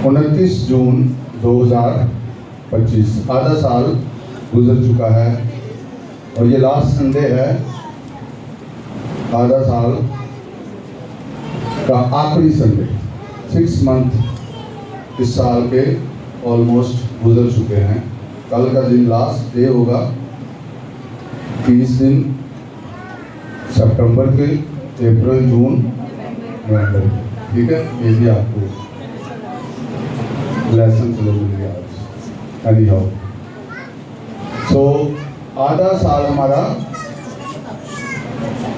29 जून 2025, आधा साल गुजर चुका है और ये लास्ट संडे है आधा साल का आखिरी संडे। 6 मंथ इस साल के ऑलमोस्ट गुजर चुके हैं। कल का दिन लास्ट डे होगा, 30 दिन सितंबर के, अप्रैल, जून, नवंबर। ठीक है, ये भी आपको लेसन चलो मिल गया आज। एनी हाउ, सो आधा साल हमारा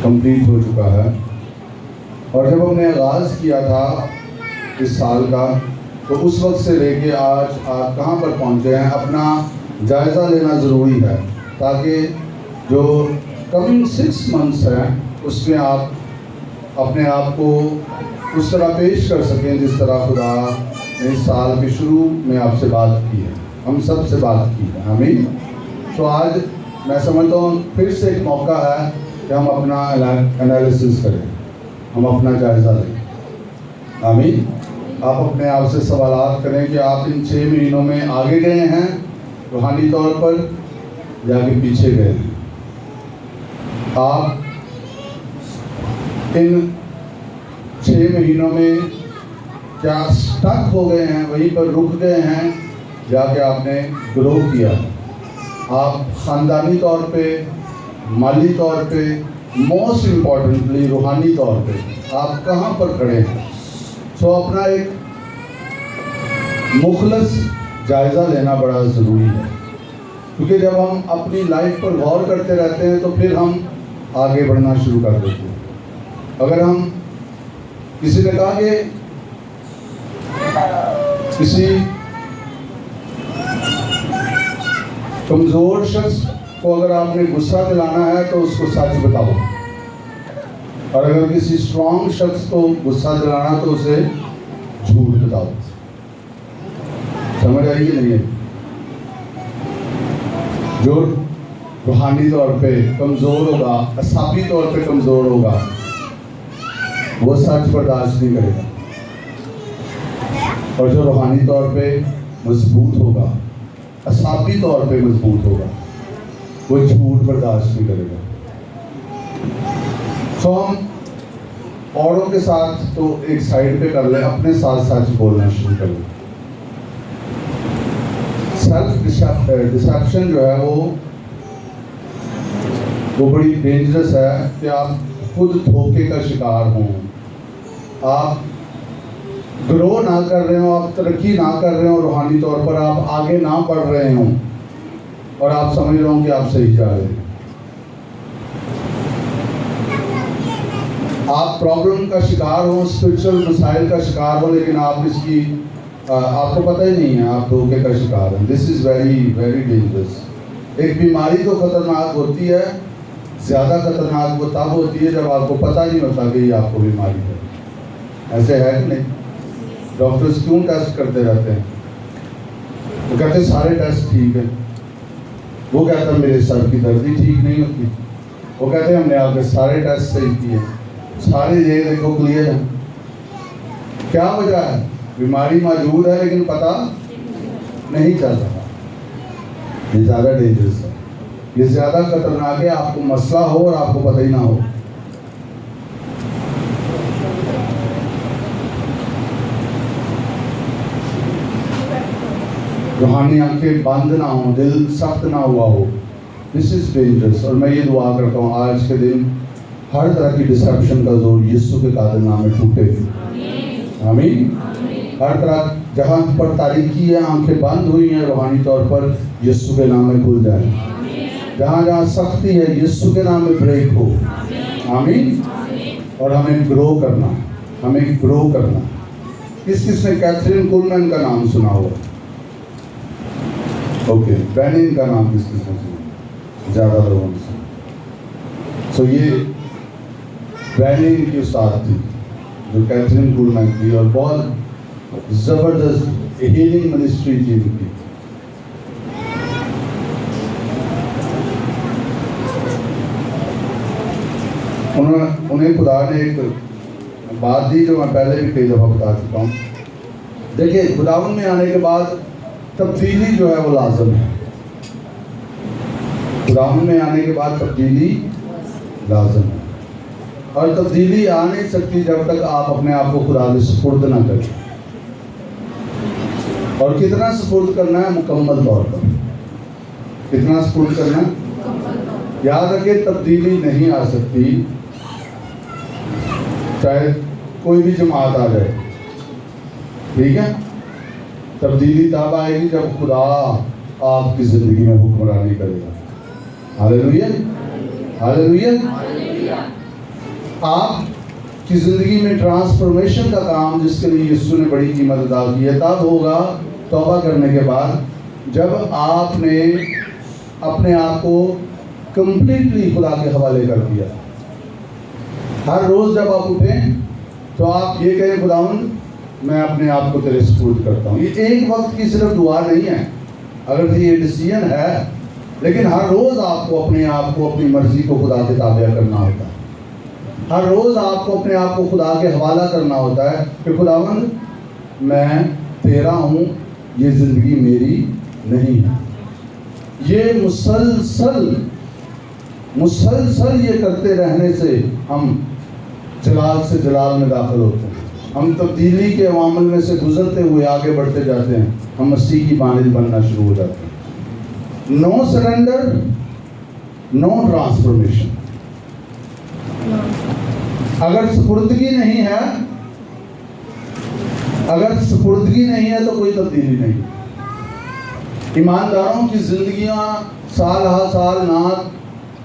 कंप्लीट हो चुका है। और जब हमने आगाज़ किया था इस साल का, तो उस वक्त से लेके आज आप कहाँ पर पहुँचे हैं, अपना जायज़ा लेना ज़रूरी है, ताकि जो कमिंग 6 मंथ्स हैं उसमें आप अपने आप को उस तरह पेश कर सकें जिस तरह खुदा ने इस साल के शुरू में आपसे बात की है, हम सब से बात की है। आमीन। तो आज मैं समझता हूँ फिर से एक मौका है कि हम अपना एनालिसिस करें, हम अपना जायज़ा लें। आमीन। आप अपने आप से सवालात करें कि आप इन 6 महीनों में आगे गए हैं रूहानी तौर पर या कि पीछे गए हैं। आप इन 6 महीनों में क्या स्टक हो गए हैं, वहीं पर रुक गए हैं, जाके आपने ग्रो किया। आप ख़ानदानी तौर पे, माली तौर पे, मोस्ट इम्पॉर्टेंटली रूहानी तौर पे आप कहाँ पर खड़े हैं। तो अपना एक मुखलस जायज़ा लेना बड़ा ज़रूरी है, क्योंकि जब हम अपनी लाइफ पर गौर करते रहते हैं तो फिर हम आगे बढ़ना शुरू कर देते हैं। अगर हम किसी ने कहा कि किसी कमज़ोर शख्स को अगर आपने गुस्सा दिलाना है तो उसको सच बताओ, और अगर किसी स्ट्रॉन्ग शख्स को गुस्सा दिलाना तो उसे झूठ बताओ। समझ आई कि नहीं है? जो रूहानी तौर पे कमज़ोर होगा, असाबी तौर पे कमज़ोर होगा, वो सच बर्दाश्त नहीं करेगा, और जो रूहानी तौर पे मजबूत होगा, असाबी तौर पे मजबूत होगा, वो झूठ बर्दाश्त नहीं करेगा। तो हम औरों के साथ तो एक साइड पे कर लें, अपने साथ सच बोलना शुरू कर लें। सेल्फ डिसेप्शन जो है वो बड़ी डेंजरस है कि आप खुद धोखे का शिकार हों, आप ग्रो ना कर रहे हो, आप तरक्की ना कर रहे हो रूहानी तौर पर, आप आगे ना बढ़ रहे हो और आप समझ रहे हो कि आप सही जा रहे हैं। आप प्रॉब्लम का शिकार हो, स्पिरिचुअल मसाइल का शिकार हो, लेकिन आप इसकी आपको पता ही नहीं है, आप धोखे का शिकार हैं। This is very very dangerous. एक बीमारी तो ख़तरनाक होती है, ज़्यादा खतरनाक वो तब होती है जब आपको पता नहीं होता कि ये आपको बीमारी है। ऐसे है कि नहीं? डॉक्टर्स क्यों टेस्ट करते रहते हैं? वो कहते हैं सारे टेस्ट ठीक है, वो कहता है मेरे सर की दर्द ही ठीक नहीं होती, वो कहते हैं हमने आपके सारे टेस्ट सही किए, सारे ये देखो क्लियर है। क्या वजह है? बीमारी मौजूद है लेकिन पता नहीं चल रहा। ये ज़्यादा डेंजरस है, ये ज़्यादा खतरनाक है। आपको मसला हो और आपको पता ही ना हो। रूहानी आंखें बंद ना हो, दिल सख्त ना हुआ हो, दिस इज डेंजरस। और मैं ये दुआ करता हूँ आज के दिन हर तरह की डिसेप्शन का जोर यीशु के कादिर नाम में टूटे। आमीन। हर तरह जहाँ पर तारीकी है, आंखें बंद हुई हैं रूहानी तौर पर, यीशु के नाम में खुल जाए। जहाँ जहाँ सख्ती है, यीशु के नाम में ब्रेक हो। आमीन। और हमें ग्रो करना, हमें ग्रो करना। किस किस ने कैथरीन कुलमैन का नाम सुना हुआ? ओके, बैनिन का नाम किस किस ने सुना? ज़्यादा लोगों ने सुना। सो ये बैनिन की उस्ताद थी जो कैथरीन कुलमैन थी, और बहुत ज़बरदस्त हीलिंग मिनिस्ट्री थी उनकी। उन्हें खुदा ने एक बात दी जो मैं पहले भी कई दफ़ा बता चुका हूँ देखिए, खुदावन में आने के बाद तब्दीली जो है वो लाजम है। खुदावन में आने के बाद तब्दीली लाजम है, और तब्दीली आ नहीं सकती जब तक आप अपने आप को खुदा के सुपुर्द ना करें। और कितना सुपुर्द करना है? मुकम्मल तौर पर। कितना सुपुर्द करना है? याद रखें, तब्दीली नहीं आ सकती चाहे कोई भी जमात आ जाए, ठीक है। तब्दीली तब आएगी जब खुदा आपकी जिंदगी में हुक्मरानी करेगा। Hallelujah, hallelujah. आपकी जिंदगी में ट्रांसफॉर्मेशन का काम, जिसके लिए यीशु ने बड़ी कीमत अदा की है, तब होगा तौबा करने के बाद, जब आपने अपने आप को कंप्लीटली खुदा के हवाले कर दिया। हर रोज जब आप उठें तो आप ये कहें, खुदावंद मैं अपने आप को तेरे सुपुर्द करता हूँ। ये एक वक्त की सिर्फ दुआ नहीं है, अगर ये डिसीजन है, लेकिन हर रोज आपको अपने आप को, अपनी मर्जी को खुदा के ताबे करना होता है। हर रोज आपको अपने आप को खुदा के हवाला करना होता है कि खुदावंद मैं तेरा हूँ, ये जिंदगी मेरी नहीं है। ये मुसलसल ये करते रहने से हम जलाल से जलाल में दाखिल होते हैं। हम तब्दीली के अवामल में से गुजरते हुए आगे बढ़ते जाते हैं। हम मसीह की मानिंद बनना शुरू हो जाते हैं। No surrender, no transformation. अगर सुपुर्दगी नहीं है, तो कोई तब्दीली नहीं। ईमानदारों की जिंदगियां साल हा साल ना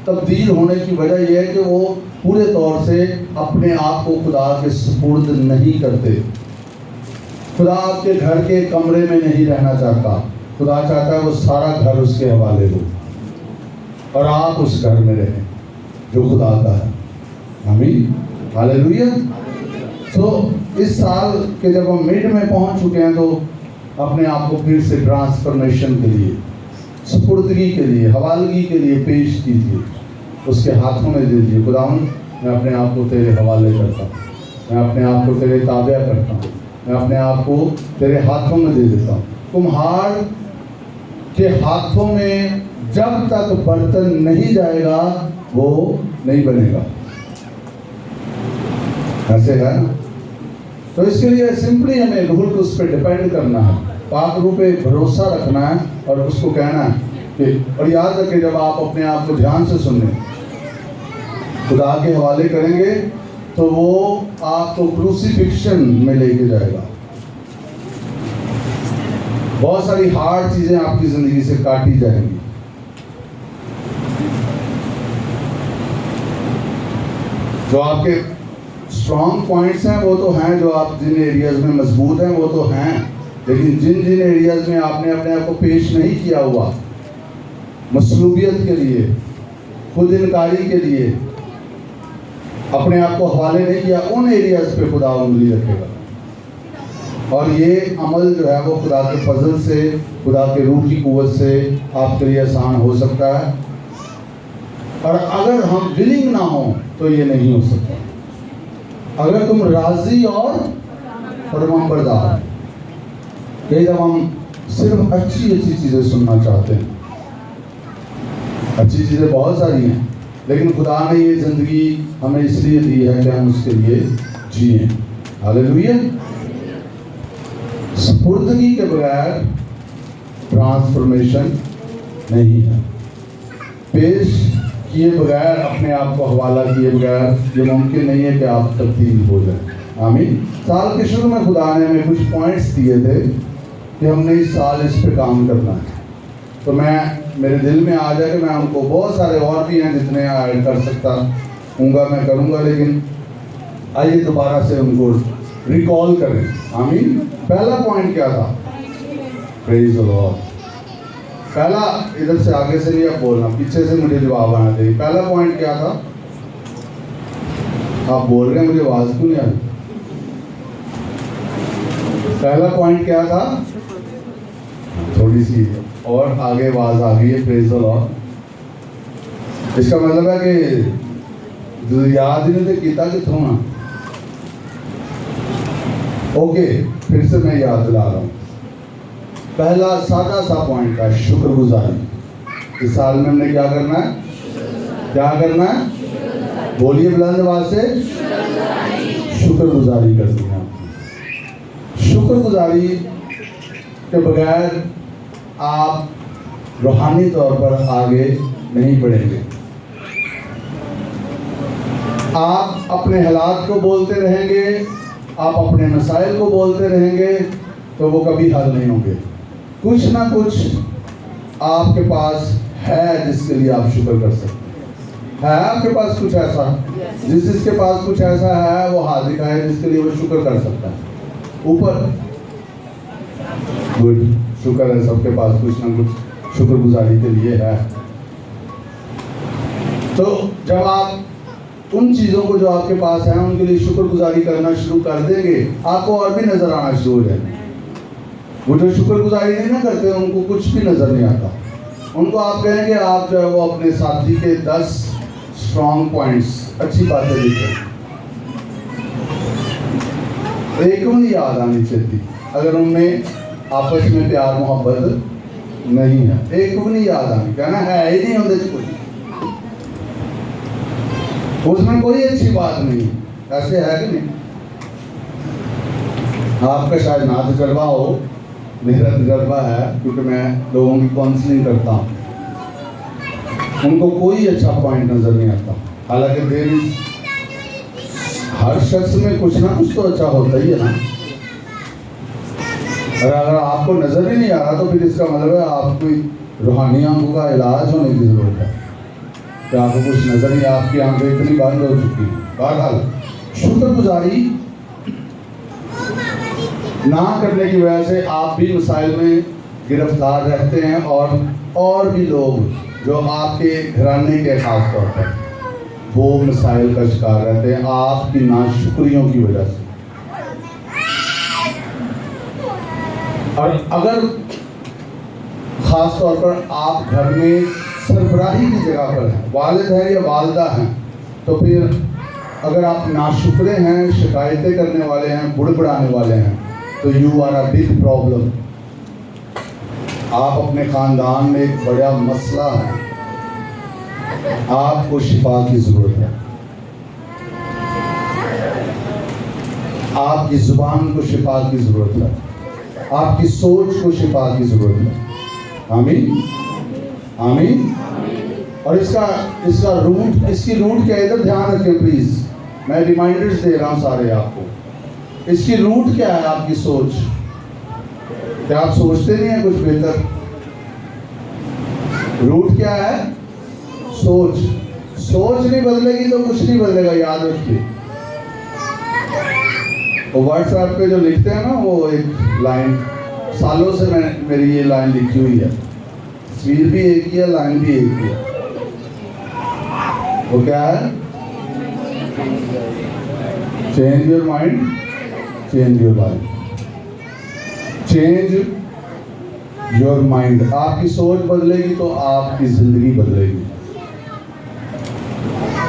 तब्दील होने की वजह यह है कि वो पूरे तौर से अपने आप को खुदा के सुपुर्द नहीं करते। खुदा आपके घर के कमरे में नहीं रहना चाहता। खुदा चाहता है वो सारा घर उसके हवाले हो और आप उस घर में रहें जो खुदा का है। आमीन, हालेलुया। तो इस साल के जब हम मिड में पहुंच चुके हैं, तो अपने आप को फिर से ट्रांसफॉर्मेशन के लिए, सुपुर्दगी के लिए, हवालगी के लिए पेश कीजिए, उसके हाथों में दे दीजिए। खुदावंद मैं अपने आप को तेरे हवाले करता हूँ, मैं अपने आप को तेरे ताबे करता हूँ, मैं अपने आप को तेरे हाथों में दे देता हूँ। कुम्हार के हाथों में जब तक बर्तन नहीं जाएगा वो नहीं बनेगा, ऐसे है ना। तो इसके लिए सिंपली हमें रूल को उस पर डिपेंड करना है, पाक रूप पे भरोसा रखना है और उसको कहना है कि, और याद रखें जब आप अपने आप को ध्यान से सुनने, खुदा के हवाले करेंगे तो वो आपको क्रूसिफिक्शन में लेके जाएगा। बहुत सारी हार्ड चीजें आपकी जिंदगी से काटी जाएंगी। जो आपके स्ट्रॉन्ग पॉइंट्स हैं वो तो हैं, जो आप जिन एरियाज में मजबूत हैं वो तो हैं, लेकिन जिन जिन एरियाज में आपने अपने आप को पेश नहीं किया हुआ, मसलूबियत के लिए, खुद इनकारी के लिए अपने आप को हवाले नहीं किया, उन एरियाज पे खुदा उंगली रखेगा। और ये अमल जो है वो खुदा के फजल से, खुदा के रूह की कुव्वत से आपके लिए आसान हो सकता है। और अगर हम विलिंग ना हो तो ये नहीं हो सकता। अगर तुम राजी और फरमाबरदार, ये जब हम सिर्फ अच्छी अच्छी चीज़ें सुनना चाहते हैं, अच्छी चीज़ें बहुत सारी हैं, लेकिन खुदा ने ये ज़िंदगी हमें इसलिए दी है कि हम उसके लिए जिए। हालेलुया। सुपुर्दगी के बगैर ट्रांसफॉर्मेशन नहीं है। पेश किए बगैर, अपने आप को हवाला किए बगैर ये मुमकिन नहीं है कि आप तब्दील हो जाए। आमीन। साल के शुरू में खुदा ने हमें कुछ पॉइंट्स दिए थे कि हमने इस साल इस पे काम करना है, तो मेरे दिल में आ जाए कि मैं उनको, बहुत सारे और भी हैं जितने ऐड कर सकता हूँगा मैं करूँगा, लेकिन आइए दोबारा से उनको रिकॉल करें। आमीन। पहला पॉइंट क्या था? Praise the Lord. पहला, इधर से आगे से नहीं आप बोलना, पीछे से मुझे जवाब आना चाहिए। पहला पॉइंट क्या था? आप बोल रहे हैं, मुझे आवाज क्यों नहीं आ रही? पहला पॉइंट क्या था? थोड़ी सी और आगे आवाज आ गई है। Praise the Lord. इसका मतलब है कि याद ही नहीं किता कितों ना, ओके, फिर से मैं याद दिला रहा हूँ। पहला सादा सा पॉइंट है शुक्रगुजारी। इस साल में हमने क्या करना है? क्या करना है? बोलिए बुलंद आवाज से, शुक्रगुजारी करनी है। शुक्रगुजारी के बगैर आप रूहानी तौर पर आगे नहीं बढ़ेंगे। आप अपने हालात को बोलते रहेंगे, आप अपने मसाइल को बोलते रहेंगे, तो वो कभी हल नहीं होंगे। कुछ ना कुछ आपके पास है जिसके लिए आप शुक्र कर सकते हैं। है आपके पास कुछ ऐसा? जिसके पास कुछ ऐसा है वो हाथ दिखाए जिसके लिए वो शुक्र कर सकता है। ऊपर गुड, शुक्र है सबके पास कुछ ना कुछ शुक्रगुजारी के लिए है। तो जब आप उन चीज़ों को जो आपके पास है उनके लिए शुक्रगुजारी करना शुरू कर देंगे, आपको और भी नजर आना शुरू हो जाएगा। वो जो शुक्रगुजारी नहीं ना करते उनको कुछ भी नजर नहीं आता। उनको आप कहेंगे आप जो है वो अपने साथी के 10 स्ट्रॉन्ग पॉइंट्स, अच्छी बातें लिखें, एक को नहीं याद आनी चाहिए अगर उनमें आपस में प्यार मोहब्बत नहीं है। एक को नहीं याद आनी, कहना है ही नहीं होते कुछ, उसमें कोई अच्छी बात नहीं। ऐसे है कि नहीं? आपका शायद ना तजर्बा हो, मेरा तजर्बा है क्योंकि मैं लोगों की काउंसलिंग करता हूँ। उनको कोई अच्छा पॉइंट नजर नहीं आता, हालांकि देर हर शख्स में कुछ ना कुछ तो अच्छा होता ही है ना। और अगर आपको नजर ही नहीं आ रहा तो फिर इसका मतलब है आपको रूहानी आंखों का इलाज होने की जरूरत है कि आपको कुछ नजर नहीं, आपकी आंखें इतनी बंद हो चुकी हैं। बहरहाल शुक्रगुजारी ना करने की वजह से आप भी मसाइल में गिरफ्तार रहते हैं और भी लोग जो आपके घराने के खास तौर पर वो मसाइल का शिकार रहते हैं आपकी नाशुक्रियों की वजह से। और अगर खास तौर पर आप घर में सरबराही की जगह पर हैं, वालिद हैं या वालदा हैं, तो फिर अगर आप नाशुक्रे हैं, शिकायतें करने वाले हैं, बुड़बुड़ाने वाले हैं, तो you are a big problem. आप अपने ख़ानदान में एक बड़ा मसला है, आपको शिफा की ज़रूरत है। आपकी ज़ुबान को शिफा की ज़रूरत है, आपकी सोच को शिफा की ज़रूरत है। आमीन आमीन। और इसका रूट, इसकी रूट क्या है? इधर ध्यान रखें प्लीज़, मैं रिमाइंडर्स दे रहा हूँ सारे आपको। इसकी रूट क्या है? आपकी सोच। क्या आप सोचते नहीं हैं कुछ बेहतर? रूट क्या है? सोच। सोच नहीं बदलेगी तो कुछ नहीं बदलेगा, याद रखिए। वो व्हाट्सएप पे जो लिखते हैं ना, वो एक लाइन सालों से मेरी ये लाइन लिखी हुई है, तस्वीर भी एक ही है, लाइन भी एक ही है। वो क्या है? Change your mind, change your life. Change your mind. आपकी सोच बदलेगी तो आपकी जिंदगी बदलेगी।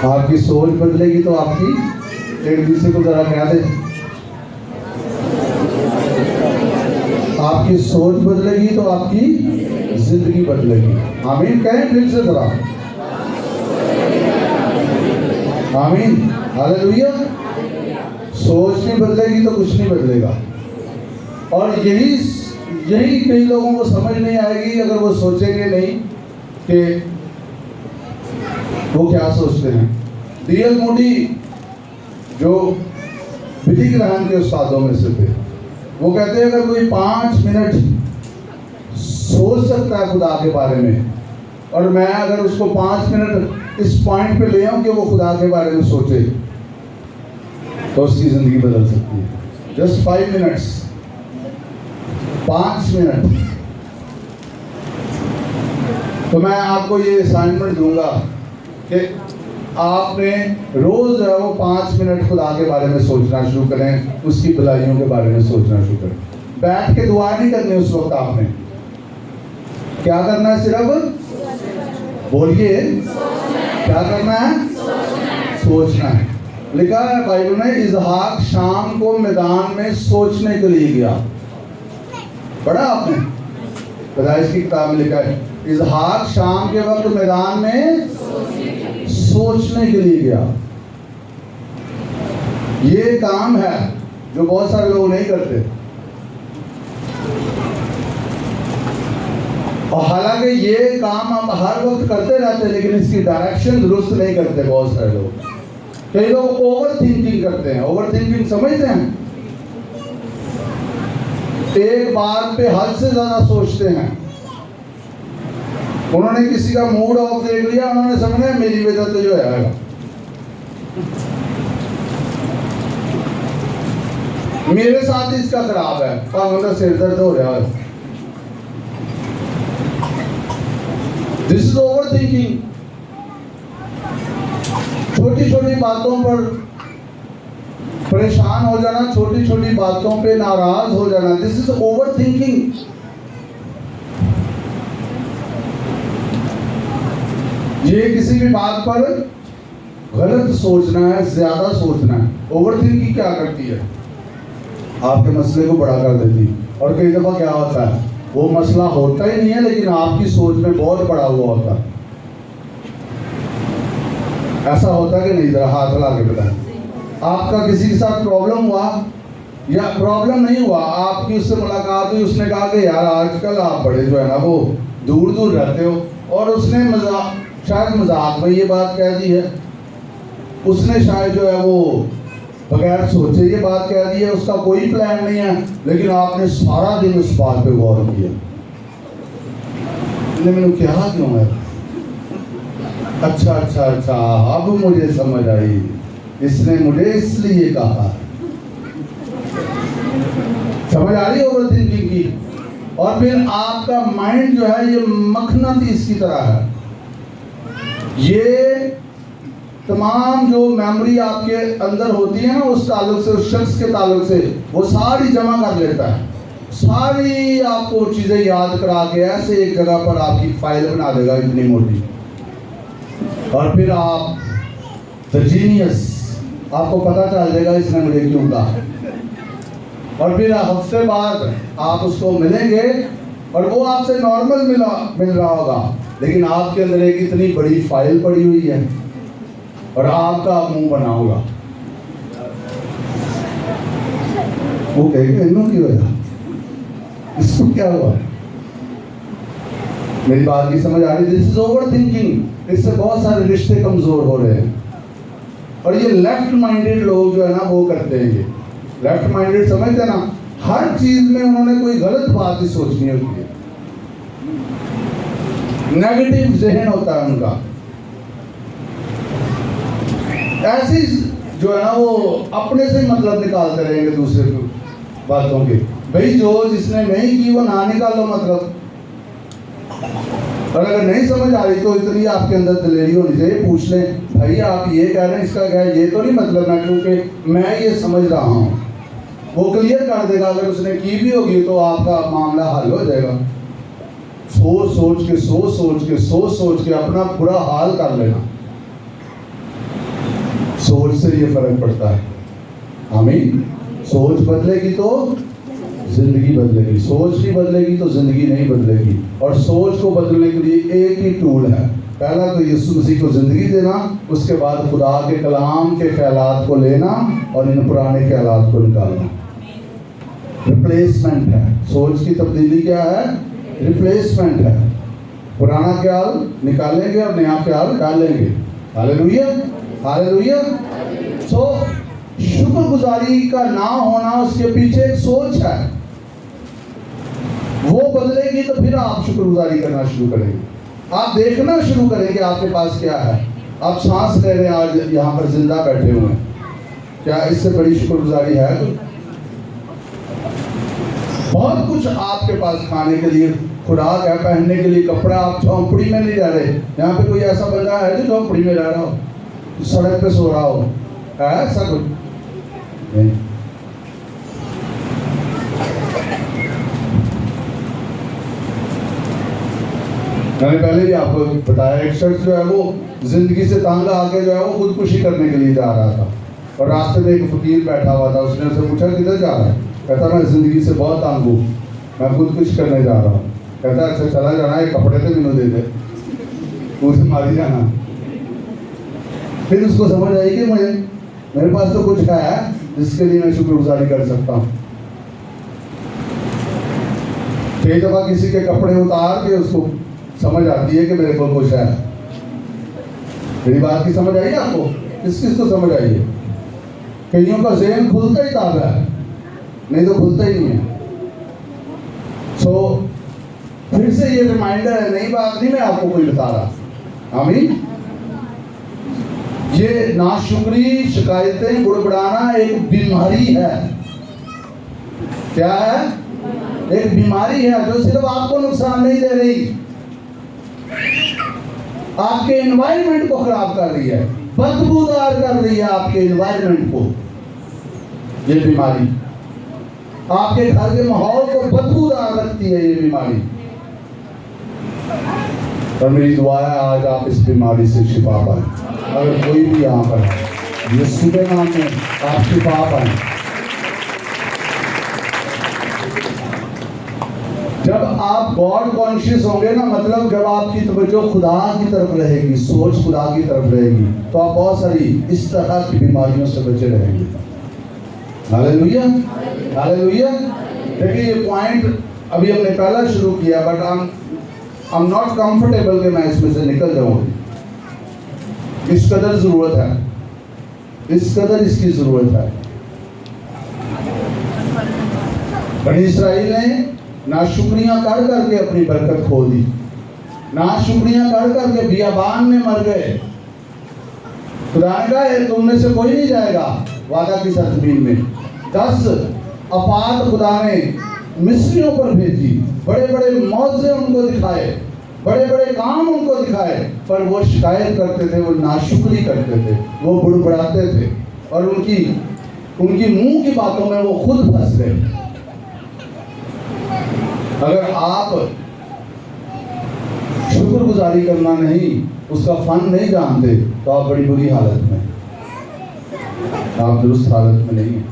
आपकी सोच बदलेगी तो आपकी, एक दूसरे को जरा कह दे, आपकी सोच बदलेगी तो आपकी जिंदगी बदलेगी। आमीन कहें फिर से जरा, आमीन हालेलुया। सोच नहीं बदलेगी तो कुछ नहीं बदलेगा। और यही कई लोगों को समझ नहीं आएगी अगर वो सोचेंगे नहीं कि वो क्या सोचते हैं। डीएल मूडी जो बिली ग्राहम के उस्तादों में से थे, वो कहते हैं अगर कोई 5 मिनट सोच सकता है खुदा के बारे में, और मैं अगर उसको 5 मिनट इस पॉइंट पे ले आऊं कि वो खुदा के बारे में सोचे, तो उसकी जिंदगी बदल सकती है। Just 5 minutes, 5 minute. तो मैं आपको ये असाइनमेंट दूंगा कि आपने रोज जो है वो 5 मिनट खुदा के बारे में सोचना शुरू करें, उसकी भलाइयों के बारे में सोचना शुरू करें। बैठ के दुआ नहीं करनी उस वक्त, आपने क्या करना है? सिर्फ बोलिए, क्या करना है? सोचना है। लिखा है बाइबल में, इसहाक शाम को मैदान में सोचने के लिए गया। पढ़ा आपने? पैदाइश की किताब में लिखा है, इसहाक शाम के वक्त मैदान में सोचने के लिए गया। ये काम है जो बहुत सारे लोग नहीं करते, और हालांकि ये काम हम हर वक्त करते रहते हैं, लेकिन इसकी डायरेक्शन दुरुस्त नहीं करते बहुत सारे लोग। कई लोग ओवर थिंकिंग करते हैं। ओवर थिंकिंग समझते हैं? एक बात पे हद से ज्यादा सोचते हैं। उन्होंने किसी का मूड ऑफ देख लिया, उन्होंने समझा मेरी वजह से जो है, मेरे साथ इसका खराब है, पर सिर दर्द हो रहा है। This is over thinking. छोटी छोटी बातों पर परेशान हो जाना, छोटी छोटी बातों पे नाराज हो जाना, दिस इज ओवर थिंकिंग। ये किसी भी बात पर गलत सोचना है, ज्यादा सोचना है। ओवर थिंकिंग क्या करती है? आपके मसले को बड़ा कर देती है। और कई दफा क्या होता है, वो मसला होता ही नहीं है, लेकिन आपकी सोच में बहुत बड़ा हुआ होता है। ऐसा होता है कि नहीं? जरा हाथ ला के बताएं। आपका किसी के साथ प्रॉब्लम हुआ या प्रॉब्लम नहीं हुआ, आपकी उससे मुलाकात हुई, उसने कहा कि यार आजकल आप बड़े जो है ना वो दूर दूर रहते हो, और उसने शायद मजाक में ये बात कह दी है, उसने शायद जो है वो बगैर सोचे ये बात कह दी है, उसका कोई प्लान नहीं है, लेकिन आपने सारा दिन उस बात पे गौर किया। मैंने क्या क्यों है? अच्छा अच्छा अच्छा, अब मुझे समझ आई, इसने मुझे इसलिए कहा। समझ आ रही है ओवर थिंकिंग की? और फिर आपका माइंड जो है ये मखनातीस की तरह है। ये तमाम जो मेमोरी आपके अंदर होती है ना, उस ताल्लुक से, उस शख्स के ताल्लुक से, वो सारी जमा कर लेता है। सारी आपको चीजें याद करा के ऐसे एक जगह पर आपकी फाइल बना देगा इतनी मोटी। और फिर आप द जीनियस, आपको पता चल जाएगा इसने मुझे क्यों कहा। और फिर हफ्ते बाद आप उसको मिलेंगे और वो आपसे नॉर्मल मिल रहा होगा, लेकिन आपके अंदर एक इतनी बड़ी फाइल पड़ी हुई है और आपका मुंह बना होगा। वो कहेगा इन्हों की वजह, इसको क्या हुआ? मेरी बात की समझ आ रही? This is over thinking. इससे बहुत सारे रिश्ते कमजोर हो रहे हैं। और ये लेफ्ट माइंडेड लोग जो है ना वो करते हैं। ये लेफ्ट माइंडेड समझते हैं ना, हर चीज में उन्होंने कोई गलत बात ही सोचनी होती है। नेगेटिव जहन होता है उनका। ऐसी जो है ना वो अपने से मतलब निकालते रहेंगे दूसरे को बातों के। भाई जो जिसने नहीं की वो ना निकालो मतलब। और अगर नहीं समझ आ रही तो इतनी आपके अंदर दिलेरी होनी चाहिए, पूछ लें भाई आप ये कह रहे हैं इसका क्या है, ये तो नहीं मतलब मैं, क्योंकि मैं ये समझ रहा हूँ। वो क्लियर कर देगा। अगर उसने की भी होगी तो आपका मामला हल हो जाएगा। सोच सोच के अपना बुरा हाल कर लेना, सोच से ये फर्क पड़ता है। आमीन। सोच बदलेगी तो जिंदगी बदलेगी, सोच नहीं बदलेगी तो जिंदगी नहीं बदलेगी। और सोच को बदलने के लिए एक ही टूल है। पहला तो यीशु मसीह को जिंदगी देना, उसके बाद खुदा के कलाम के ख्यालात को लेना और इन पुराने ख्यालात को निकालना। रिप्लेसमेंट है। सोच की तब्दीली क्या है? रिप्लेसमेंट है। पुराना ख्याल निकालेंगे और नया ख्याल डालेंगे। Hallelujah, hallelujah. सो शुक्रगुजारी का ना होना, उसके पीछे एक सोच है। वो बदलेगी तो फिर आप शुक्रगुजारी करना शुरू करेंगे। आप देखना शुरू करेंगे आपके पास क्या है। आप सांस ले रहे हैं, आज यहाँ पर जिंदा बैठे हुए हैं, क्या इससे बड़ी शुक्रगुजारी है? तो बहुत कुछ आपके पास खाने के लिए खुराक है, पहनने के लिए कपड़ा। आप झोंपड़ी में नहीं रह रहे। यहाँ पे कोई ऐसा बंदा है जो झोंपड़ी में रह रहा हो, सड़क पे सो रहा हो, है ऐसा कुछ नहीं। मैंने पहले भी आपको बताया, एक शख्स जो है वो जिंदगी से तंग आके जो है वो खुदकुशी करने के लिए जा रहा था। और रास्ते में एक फकीर बैठा हुआ था। उसने उससे पूछा किधर जा रहा है? कहता मैं ज़िंदगी से बहुत तंग हूँ, मैं खुद कुछ करने जा रहा हूँ। कहता अच्छा चला जाना, ये कपड़े तो बिनो दे दे, उसे मारी जाना। फिर उसको समझ आई कि मेरे पास तो कुछ है जिसके लिए मैं शुक्रगुजारी कर सकता हूँ। कई दफा किसी के कपड़े उतार के उसको समझ आती है कि मेरे को कुछ है। मेरी बात की समझ आई आपको? किस किस को समझ आई है? कईयों का ज़हन खुलता ही ताब है, नहीं तो खुलता ही नहीं है। सो फिर से ये रिमाइंडर है, नई बात नहीं मैं आपको कोई बता रहा। आमीन। ये नाशुक्री, शिकायतें, गुड़गुड़ाना एक बीमारी है। क्या है? एक बीमारी है जो सिर्फ आपको नुकसान नहीं दे रही, आपके एनवायरनमेंट को खराब कर रही है, बदबूदार कर रही है आपके एनवायरनमेंट को। ये बीमारी आपके घर के माहौल को बदबूदार रखती है, ये बीमारी। और मेरी दुआ है आज आप इस बीमारी से शिफा पाएं। अगर कोई भी यहाँ पर है, यीशु के नाम में आप शिफा पाएं। जब आप गॉड कॉन्शियस होंगे ना, मतलब जब आपकी तवज्जो खुदा की तरफ रहेगी, सोच खुदा की तरफ रहेगी, तो आप बहुत सारी इस तरह की बीमारियों से बचे रहेंगे। Hallelujah, hallelujah. देखिए ये पॉइंट अभी हमने पहला शुरू किया, but I am not comfortable कि मैं इसमें से निकल जाऊँ। इस कदर ज़रूरत है, इस कदर इसकी ज़रूरत है। बनी इसराइल ने नाशुक्रियाँ कर करके अपनी बरकत खो दी, नाशुक्रियाँ कर करके बियाबान में मर गए। खुदा ने कहा तुमने से कोई नहीं जाएगा वादा की सरजमीन में। 10 आफात खुदा ने मिस्रियों पर भेजी, बड़े बड़े मौजे उनको दिखाए, बड़े बड़े काम उनको दिखाए, पर वो शिकायत करते थे, वो नाशुक्री करते थे, वो बुड़बुड़ाते थे, और उनकी मुंह की बातों में वो खुद फंस गए। अगर आप शुक्रगुजारी करना नहीं, उसका फन नहीं जानते, तो आप बड़ी बुरी हालत में, आप दुरुस्त हालत में नहीं है।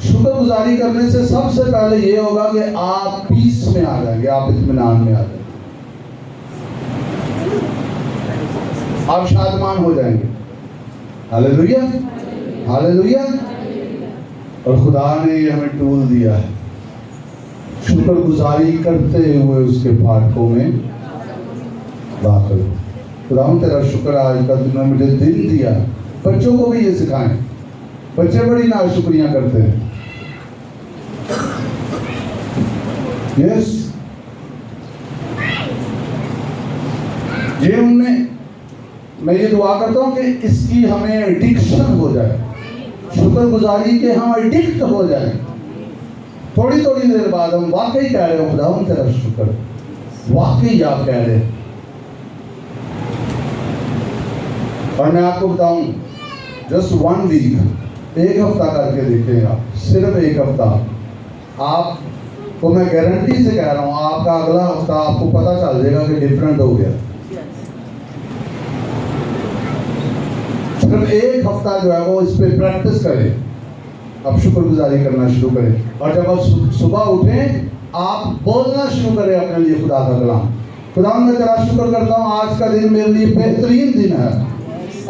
शुक्रगुजारी करने से सबसे पहले ये होगा कि आप पीस में आ जाएंगे, आप इत्मीनान में आ जाएंगे, आप शादमान हो जाएंगे। Hallelujah, hallelujah. और खुदा ने ये हमें टूल दिया है, शुक्रगुजारी करते हुए उसके फाटकों में दाखिल। खुदा तेरा शुक्र आज का तुमने मुझे दिन दिया। बच्चों को भी ये सिखाएं, बच्चे बड़ी नाशुक्रियां करते हैं। यस, ये मैं ये दुआ करता हूँ कि इसकी हमें एडिक्शन हो जाए, शुक्रगुजारी के हम एडिक्ट हो जाए। थोड़ी थोड़ी देर बाद हम वाकई कह रहे हो खुदा तेरा शुक्र, वाकई आप कह रहे हैं। और मैं आपको बताऊं, जस्ट 1 वीक, 1 हफ्ता करके देखें आप, सिर्फ 1 हफ्ता, आपको मैं गारंटी से कह रहा हूं, आपका अगला हफ्ता आपको पता चल जाएगा कि डिफरेंट हो गया। सिर्फ 1 हफ्ता जो है वो इस पर प्रैक्टिस करें, अब शुक्रगुजारी करना शुरू करें। और जब आप सुबह उठें, आप बोलना शुरू करें अपने लिए खुदा का कलाम। खुदा मैं तेरा शुक्र करता हूँ, आज का दिन मेरे लिए बेहतरीन दिन है।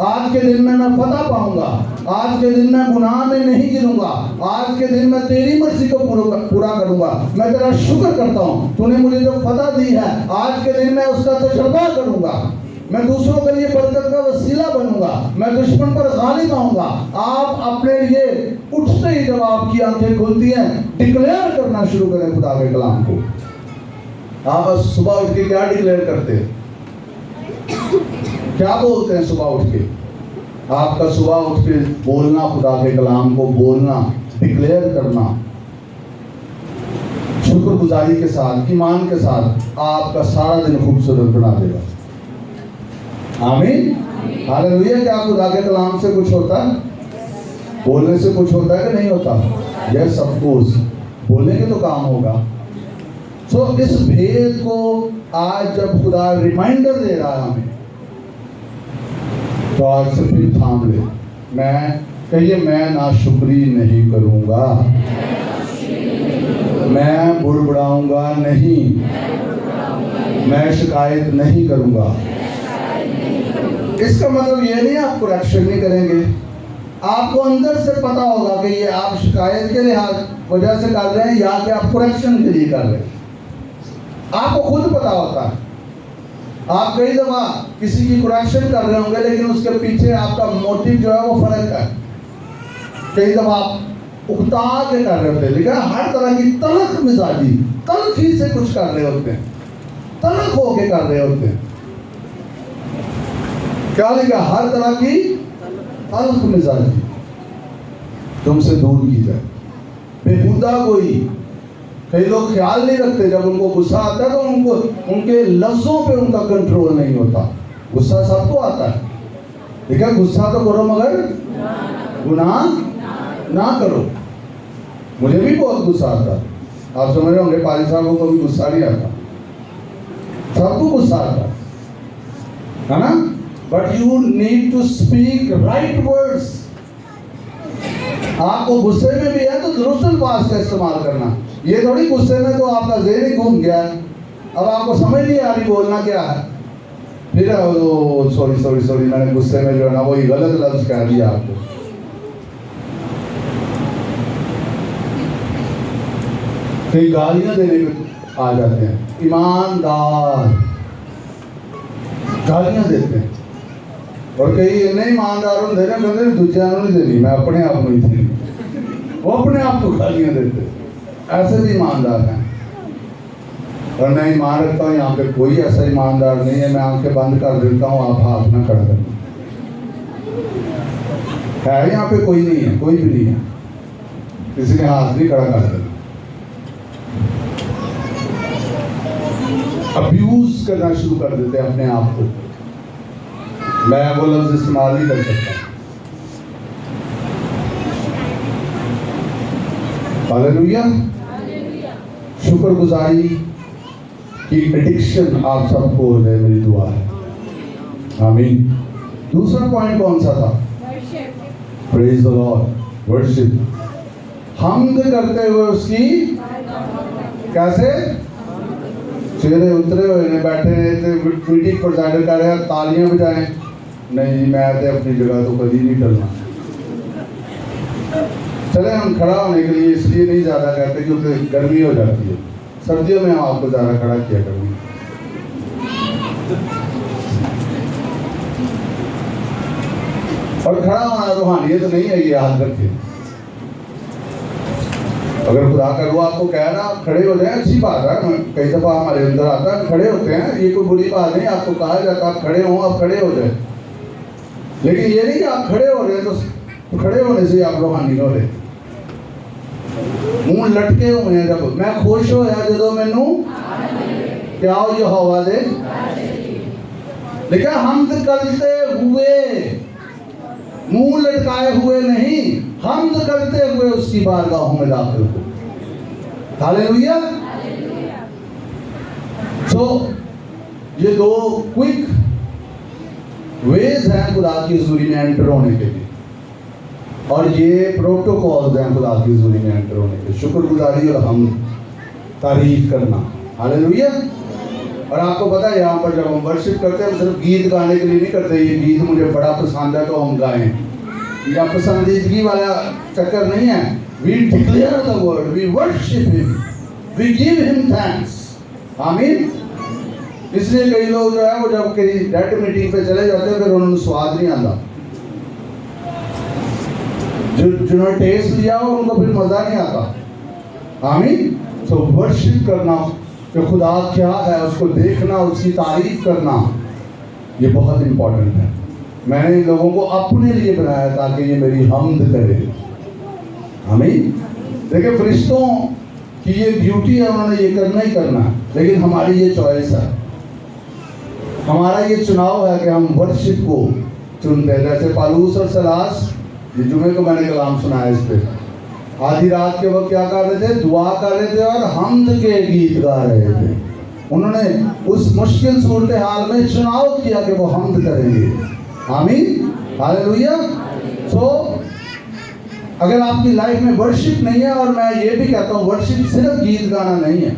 आज के दिन में मैं फतह पाऊंगा, आज के दिन मैं गुनाह में नहीं गिरूंगा, आज के दिन मैं तेरी मर्जी को पूरा करूंगा। मैं तेरा शुक्र करता हूँ, तूने मुझे जो फतह दी है, आज के दिन मैं उसका तजर्बा करूंगा। मैं दूसरों के लिए बरकत का वसीला बनूंगा, मैं दुश्मन पर गालिब आऊंगा। आप अपने लिए उठते ही जब आपकी आंखें खुलती हैं, डिक्लेयर करना शुरू करें खुदा के कलाम को। आप सुबह उठ के क्या डिक्लेयर करते हैं, क्या बोलते हैं सुबह उठ के? आपका सुबह उठ के बोलना, खुदा के कलाम को बोलना, डिक्लेयर करना, शुक्रगुजारी के साथ, ईमान के साथ, आपका सारा दिन खूबसूरत बना देगा। आमीन, हालेलुया। क्या खुदा के कलाम से कुछ होता है? बोलने से कुछ होता है कि नहीं होता? यस, ऑफ कोर्स, बोलेंगे तो काम होगा। सो इस भेद को आज जब खुदा रिमाइंडर दे रहा है हमें, तो आज से फिर थाम ले। मैं कहिए, मैं नाशुक्री नहीं करूँगा, मैं बुड़बुड़ाऊँगा नहीं, मैं शिकायत नहीं करूँगा। इसका मतलब ये नहीं आप करेक्शन नहीं करेंगे। आपको अंदर से पता होगा कि ये आप शिकायत के लिहाज वजह से कर रहे हैं या कि आप करेक्शन के लिए कर रहे हैं। आपको खुद पता होता है। आप कई दफ़ा किसी की करेक्शन कर रहे होंगे लेकिन उसके पीछे आपका मोटिव जो है वो फर्क है। कई दफ़ा आप उकता के कर रहे होते हैं, लेकिन हर तरह की तलख मिजाजी, तलखी से कुछ कर रहे होते हैं, तलख होके कर रहे होते हैं। क्या लिखा? हर तरह की तलख मिजाजी तुमसे दूर की जाए। बेहुदा कोई, कई लोग ख्याल नहीं रखते, जब उनको गुस्सा आता है तो उनको उनके लफ्जों पे उनका कंट्रोल नहीं होता। गुस्सा सबको आता है, ठीक है, गुस्सा तो करो मगर गुनाह ना करो। मुझे भी बहुत गुस्सा आता है, आप समझ रहे होंगे, पाजी साहब को भी गुस्सा नहीं आता, सबको गुस्सा आता है ना। But you need to speak right words. आपको गुस्से में भी है तो दुरुस्त अल्फाज का इस्तेमाल करना। ये थोड़ी गुस्से में तो आपका ज़हन ही घूम गया, अब आपको समझ नहीं आ रही बोलना क्या है, फिर सॉरी सॉरी सॉरी मैंने गुस्से में जो है ना वही गलत लफ्ज कह दिया आपको। कई गालियां देने में आ जाते हैं, ईमानदार गालियां देते हैं, और कई नहीं ईमानदार होंगे ना, कहते दूसरे नहीं देनी, मैं अपने आप में ही थी, वो अपने आप को गालियां देते। ऐसे भी ईमानदार हैं, और मैं ईमान रखता हूँ यहाँ पे कोई ऐसा ईमानदार नहीं है। मैं आंखें बंद कर देता हूँ, आप हाथ ना खड़ा करना है, यहाँ पे कोई नहीं है, कोई भी नहीं है, किसी ने हाथ नहीं खड़ा कर देना। अब्यूज करना शुरू कर देते हैं अपने आप को। मैं वो लफ्ज इस्तेमाल नहीं कर सकता। हालेलुया। शुक्रगुजारी की एडिक्शन आप सबको हो जाए, मेरी दुआ है, आमीन। दूसरा पॉइंट कौन सा था? Praise the lord, worship. हमद करते हुए उसकी, कैसे? चेहरे उतरे हुए ने, बैठे थे, मीटिंग प्रोसाइडर कर रहे हैं, तालियां बजाएं, नहीं जी मैं तो अपनी जगह तो कभी नहीं टलना। चले हम खड़ा होने के लिए इसलिए नहीं ज़्यादा कहते क्योंकि गर्मी हो जाती है, सर्दियों में हम आपको ज़्यादा खड़ा किया करेंगे। और खड़ा होना रूहानियत तो नहीं है, ये याद रखिए। अगर खुदा का रूह आपको कह रहा आप खड़े हो जाए, अच्छी बात है, कई दफ़ा हमारे अंदर आता है खड़े होते हैं, ये कोई बुरी बात नहीं, आपको कहा जाता आप खड़े हो, आप खड़े हो जाए। लेकिन ये नहीं कि आप खड़े हो रहे तो खड़े होने से आप रूहानी हो रहे। मुंह लटके हुए हैं, जब मैं खुश होया जो मैनू क्या हो ये हवा दे, लेकिन हमद करते हुए, मुंह लटकाए हुए नहीं, हमद करते हुए उसकी बारगाहों में दाखिल हो। हालेलुया। सो ये दो क्विक वेज हैं खुदा की हुजूरी में एंटर होने के लिए, और ये प्रोटोकॉल्स हैं खुदा की हुजूरी में एंटर होने के। शुक्रगुजारी और हम तारीफ करना। हालेलुया। और आपको पता है यहाँ पर जब हम वर्शिप करते हैं, हम सिर्फ गीत गाने के लिए नहीं करते, ये गीत मुझे बड़ा पसंद है तो हम गाएं, या पसंदीदगी वाला चक्कर नहीं है। We declare the word, we worship him, we give him thanks. आमीन। इसलिए कई लोग जो है वो जब कहीं डेड मीटिंग पे चले जाते हैं फिर उन्हें स्वाद नहीं आता, जिन्होंने टेस्ट लिया हो उनको फिर मजा नहीं आता। आमीन। तो वर्शिप करना कि खुदा क्या है उसको देखना, उसकी तारीफ करना, ये बहुत इंपॉर्टेंट है। मैंने इन लोगों को अपने लिए बनाया ताकि ये मेरी हमद करे। आमीन। देखिए फरिश्तों की ये ड्यूटी है, उन्होंने ये करना ही करना है, लेकिन हमारी ये चॉइस है, हमारा ये चुनाव है कि हम वर्शिप को चुनते हैं। जैसे पालूस और सलास, ये जुमे को मैंने कलाम सुनाया इस पे, आधी रात के वक्त क्या कर रहे थे? दुआ कर रहे थे और हमद के गीत गा रहे थे। उन्होंने उस मुश्किल सूरत हाल में चुनाव किया कि वो हमद करेंगे। आमीन। हालेलुया। सो अगर आपकी लाइफ में वर्शिप नहीं है, और मैं ये भी कहता हूँ वर्शिप सिर्फ गीत गाना नहीं है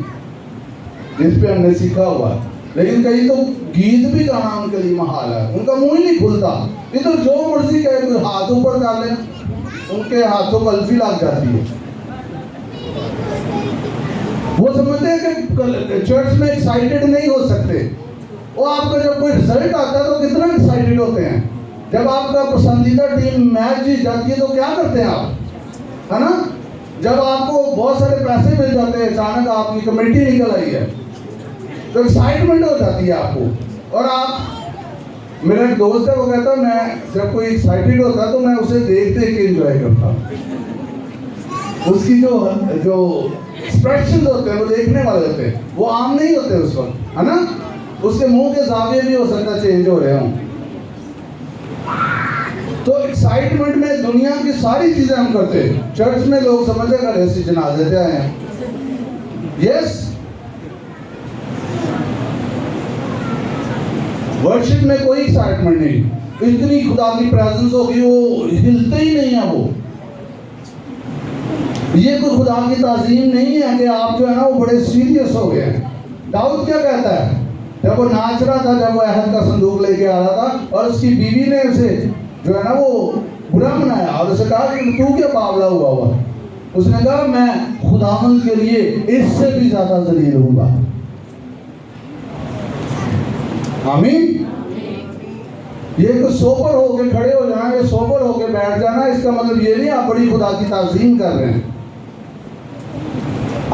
जिस पे हमने सीखा हुआ, लेकिन कई तो गीत भी गाना उनके लिए महाल है, उनका मुंह ही नहीं खुलता। ये तो जो मर्जी कहे, कोई हाथ ऊपर डाले उनके हाथों को अल्फी लग जाती है। वो समझते हैं कि चर्च में एक्साइटेड नहीं हो सकते। वो आपका जब कोई रिजल्ट आता है तो कितना एक्साइटेड होते हैं। जब आपका पसंदीदा टीम मैच जीत जाती है तो क्या करते हैं आप, है ना? जब आपको बहुत सारे पैसे मिल जाते हैं, अचानक आपकी कमेटी निकल आई है, तो एक्साइटमेंट हो जाती है आपको। और आप, मेरा एक दोस्त है, वो कहता है मैं जब कोई एक्साइटेड होता है तो मैं उसे देख देख के एंजॉय करता। उसकी जो एक्सप्रेशन होते हैं वो देखने वाले होते हैं, वो आम नहीं होते उस वक्त, है ना? उसके मुंह के जाविये भी हो सकता चेंज हो रहे हों। तो एक्साइटमेंट में दुनिया की सारी चीजें हम करते हैं। चर्च में लोग समझते हैं ऐसी जनाजे पे आए हैं। यस, वर्शिप में कोई एक्साइटमेंट नहीं। इतनी खुदा की प्रेजेंस होगी, वो हिलते ही नहीं है। वो ये कोई खुदा की ताज़ीम नहीं है कि आप जो है ना वो बड़े सीरियस हो गए हैं। दाऊद क्या कहता है, जब वो नाच रहा था, जब वो अहद का संदूक लेके आ रहा था और उसकी बीवी ने उसे जो है ना वो बुरा मनाया और उसे कहा कि तू क्या बावला हुआ। उसने कहा मैं खुदावंद के लिए इससे भी ज्यादा जलील होऊंगा। आमीन। ये तो सोबर होके खड़े हो जाना, ये सोबर होके बैठ जाना, इसका मतलब ये नहीं आप बड़ी खुदा की ताज़ीम कर रहे हैं।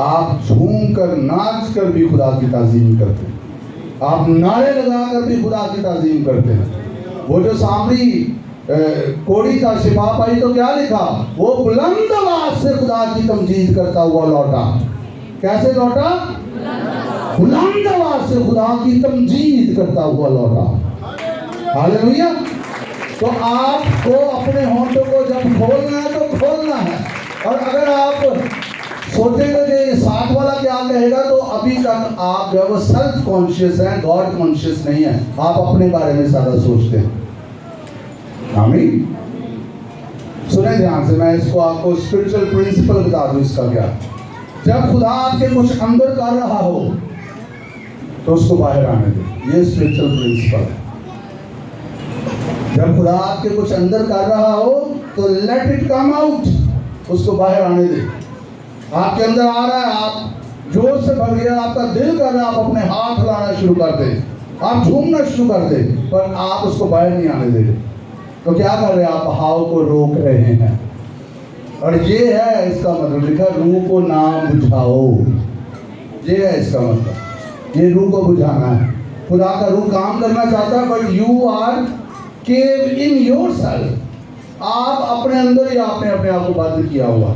आप झूम कर नाच कर भी खुदा की ताज़ीम करते हैं, आप नारे लगा कर भी खुदा की ताज़ीम करते हैं। वो जो सामरी कोड़ी था, शिफा पाई, तो क्या लिखा, वो बुलंद आवाज से खुदा की तमजीद करता हुआ लौटा। कैसे लौटा? बुलंद आवाज से खुदा की तमजीद करता हुआ लौटा। हालेलुया। तो आपको अपने होंठों को जब खोलना है तो खोलना है। और अगर आप सोचेंगे कि साथ वाला क्या कहेगा, तो अभी तक आप जो है वो सेल्फ कॉन्शियस हैं, गॉड कॉन्शियस नहीं है। आप अपने बारे में ज्यादा सोचते हैं। आमीन। सुने ध्यान से, मैं इसको आपको स्पिरिचुअल प्रिंसिपल बता दूं इसका क्या। जब खुदा आपके कुछ अंदर कर रहा हो तो उसको बाहर आने दे। ये स्पिरिचुअल प्रिंसिपल है। जब खुदा आपके कुछ अंदर कर रहा हो तो लेट इट कम आउट, उसको बाहर आने दे। आपके अंदर आ रहा है, आप जोर से भर गया, आपका दिल कर रहा है, आप अपने हाथ हिलाना शुरू कर दे, आप झूमना शुरू कर दे, पर आप उसको बाहर नहीं आने दे। तो क्या कर रहे हैं आप? बहाव को रोक रहे हैं। और ये है इसका मतलब, लिखा रूह को ना बुझाओ। ये है इसका मतलब, ये रूह को बुझाना है। खुदा का रूह काम करना चाहता है, but you are cave in yourself. आप अपने अंदर ही आपने अपने आप को बंद किया हुआ,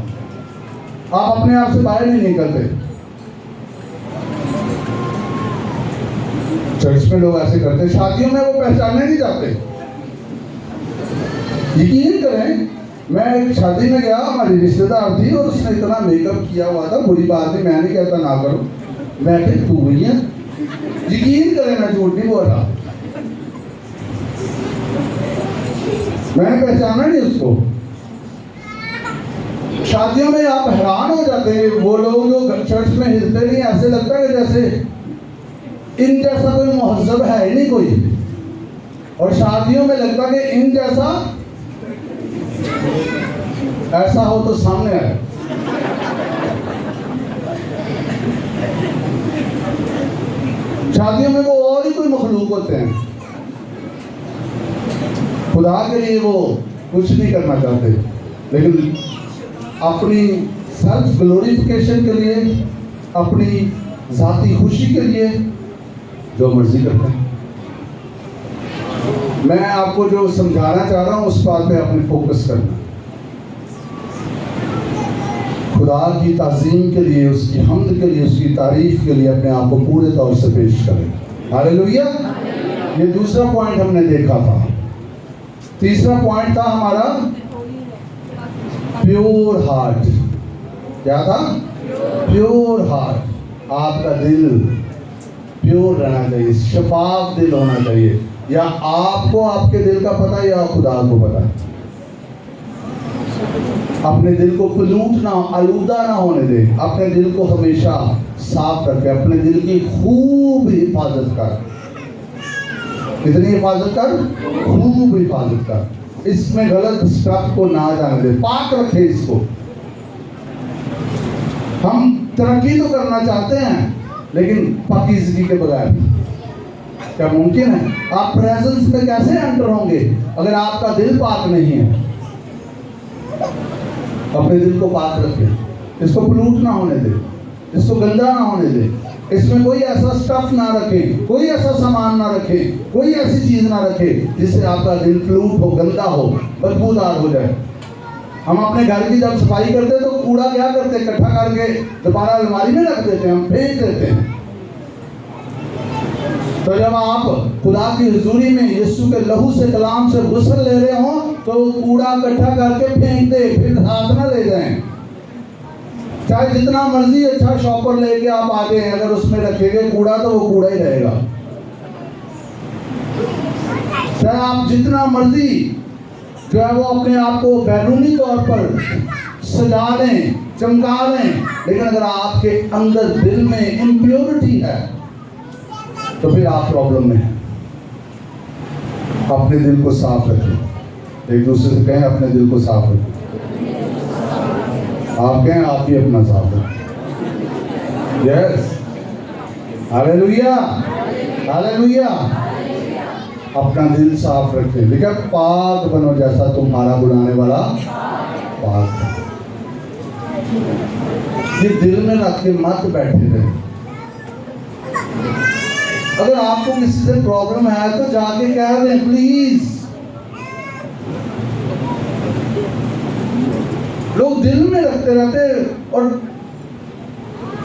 आप अपने आप से बाहर नहीं निकलते। चर्च में लोग ऐसे करते, शादियों में वो पहचानने नहीं जाते। यकीन करें, मैं एक शादी में गया, हमारी रिश्तेदार थी और उसने इतना मेकअप किया हुआ था, बुरी बात नहीं, मैं नहीं कहता ना करो, मैं फिर तू हुई है। यकीन करें, मैं झूठ नहीं बोल रहा, मैंने पहचाना नहीं उसको। शादियों में आप हैरान हो जाते हैं, वो लोग जो चर्च में हिलते नहीं, ऐसे लगता है जैसे इन जैसा कोई मुहज्जब है ही नहीं कोई। और शादियों में लगता है कि इन जैसा ऐसा हो तो सामने आए। शादियों में वो और ही कोई मखलूक होते हैं, खुदा के लिए वो कुछ नहीं करना चाहते, लेकिन अपनी सेल्फ ग्लोरिफिकेशन के लिए, अपनी जाती खुशी के लिए जो मर्जी करते हैं। मैं आपको जो समझाना चाह रहा हूं उस बात पे अपने फोकस करना। खुदा की ताज़ीम के लिए, उसकी हम्द के लिए, उसकी तारीफ के लिए अपने आप को पूरे तौर से पेश करें। हालेलुया। ये दूसरा पॉइंट हमने देखा था। तीसरा पॉइंट था हमारा प्योर हार्ट। क्या था? Pure heart. आपका दिल प्योर रहना चाहिए, शफाफ दिल होना चाहिए। या आपको आपके दिल का पता है या खुदा को पता है? अपने दिल को पोल्यूट ना, आलूदा ना होने दे। अपने दिल को हमेशा साफ करके अपने दिल की खूब हिफाजत कर। कितनी हिफाजत कर? खूब हिफाजत कर। इसमें गलत स्टफ को ना जाने दे, पाक रखे इसको। हम तरक्की तो करना चाहते हैं लेकिन पाकीज़गी के बगैर क्या मुमकिन है? आप प्रेजेंस में कैसे एंटर होंगे अगर आपका दिल पाक नहीं है? अपने दिल को पाक रखें, इसको पोल्यूट ना होने दे, इसको गंदा ना होने दे। इसमें कोई ऐसा स्टफ ना रखें, कोई ऐसा सामान ना रखें, कोई ऐसी चीज ना रखें जिससे आपका दिल पोल्यूट हो, गंदा हो, बदबूदार हो जाए। हम अपने घर की जब सफाई करते हैं तो कूड़ा क्या करते हैं? इकट्ठा करके दोबारा अलमारी में रख देते हैं, हम फेंक देते हैं। तो जब आप खुदा की हुजूरी में यीशु के लहू से, कलाम से गुस्ल ले रहे हो तो कूड़ा इकट्ठा करके फेंक दे, फिर हाथ ना ले जाएं। चाहे जितना मर्जी अच्छा शॉपर लेके आप आगे हैं, अगर उसमें रखेंगे कूड़ा तो वो कूड़ा ही रहेगा। चाहे आप जितना मर्जी जो है वो अपने आप को बैरूनी तौर पर सजा लें, चमका लें, लेकिन अगर आपके अंदर दिल में इम्प्योरिटी है तो फिर आप प्रॉब्लम में हैं। अपने दिल को साफ रखें। एक दूसरे से कहें अपने दिल को साफ रखें। आप कहें आप ही अपना साफ रखें। Yes, hallelujah, hallelujah. अपना दिल साफ रखें। लिखा पाक बनो जैसा तुम्हारा बुलाने वाला पाक है। ये दिल में रख के मत बैठे रहे। अगर आपको किसी से प्रॉब्लम है तो जाके कह दें प्लीज। लोग दिल में रखते रहते और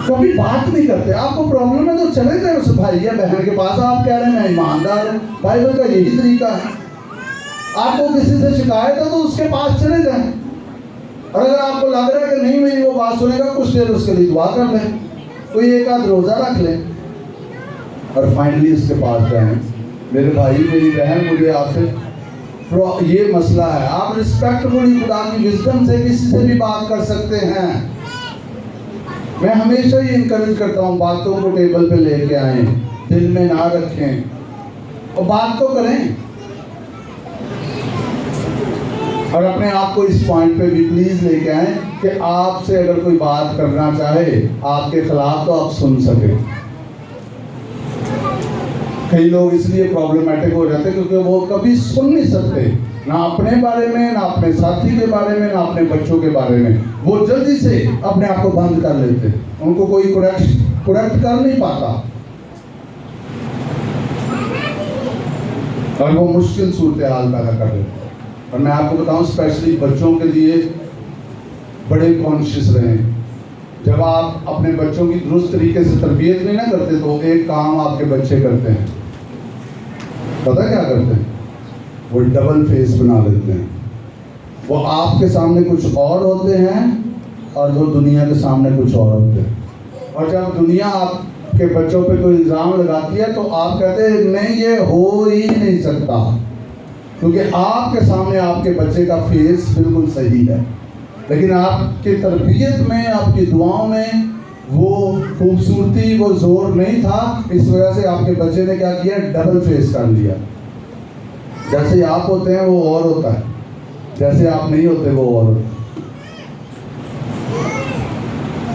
कभी बात नहीं करते। आपको प्रॉब्लम है तो चले जाए उस भाई या बहन के पास। आप कह रहे हैं मैं ईमानदार हूं, बाइबल का यही तरीका है। आपको किसी से शिकायत है तो उसके पास चले जाएं। और अगर आपको लग रहा है कि नहीं मेरी वो बात सुनेगा, कुछ देर उसके लिए दुआ कर लें, कोई एक आध रोजा रख लें और फाइनली उसके पास जाएं। मेरे भाई मेरी बहन, मुझे आपसे ये मसला है। आप रिस्पेक्टफुली खुदा की विजडम से किसी से भी बात कर सकते हैं। मैं हमेशा ही इनकरेज करता हूँ बातों को टेबल पे लेके आएं, दिल में ना रखें और बात तो करें। और अपने आप को इस पॉइंट पे भी प्लीज लेके आएं कि आपसे अगर कोई बात करना चाहे आपके खिलाफ तो आप सुन सके। कई लोग इसलिए प्रॉब्लमेटिक हो जाते क्योंकि वो कभी सुन नहीं सकते, ना अपने बारे में, ना अपने साथी के बारे में, ना अपने बच्चों के बारे में। वो जल्दी से अपने आप को बंद कर लेते, उनको कोई करेक्ट कर नहीं पाता और वो मुश्किल सूरत हाल पैदा कर देते। और मैं आपको बताऊं स्पेशली बच्चों के लिए बड़े कॉन्शियस रहें। जब आप अपने बच्चों की दुरुस्त तरीके से तरबियत नहीं ना करते तो एक काम आपके बच्चे करते हैं, पता क्या करते हैं? वो डबल फेस बना लेते हैं। वो आपके सामने कुछ और होते हैं और वो दुनिया के सामने कुछ और होते हैं। और जब दुनिया आपके बच्चों पे कोई इल्ज़ाम लगाती है तो आप कहते हैं नहीं ये हो ही नहीं सकता, क्योंकि आपके सामने आपके बच्चे का फेस बिल्कुल सही है, लेकिन आपकी तरबियत में, आपकी दुआओं में वो खूबसूरती, वो जोर नहीं था। इस वजह से आपके बच्चे ने क्या किया? डबल फेस कर लिया। जैसे आप होते हैं वो और होता है, जैसे आप नहीं होते वो और होता है।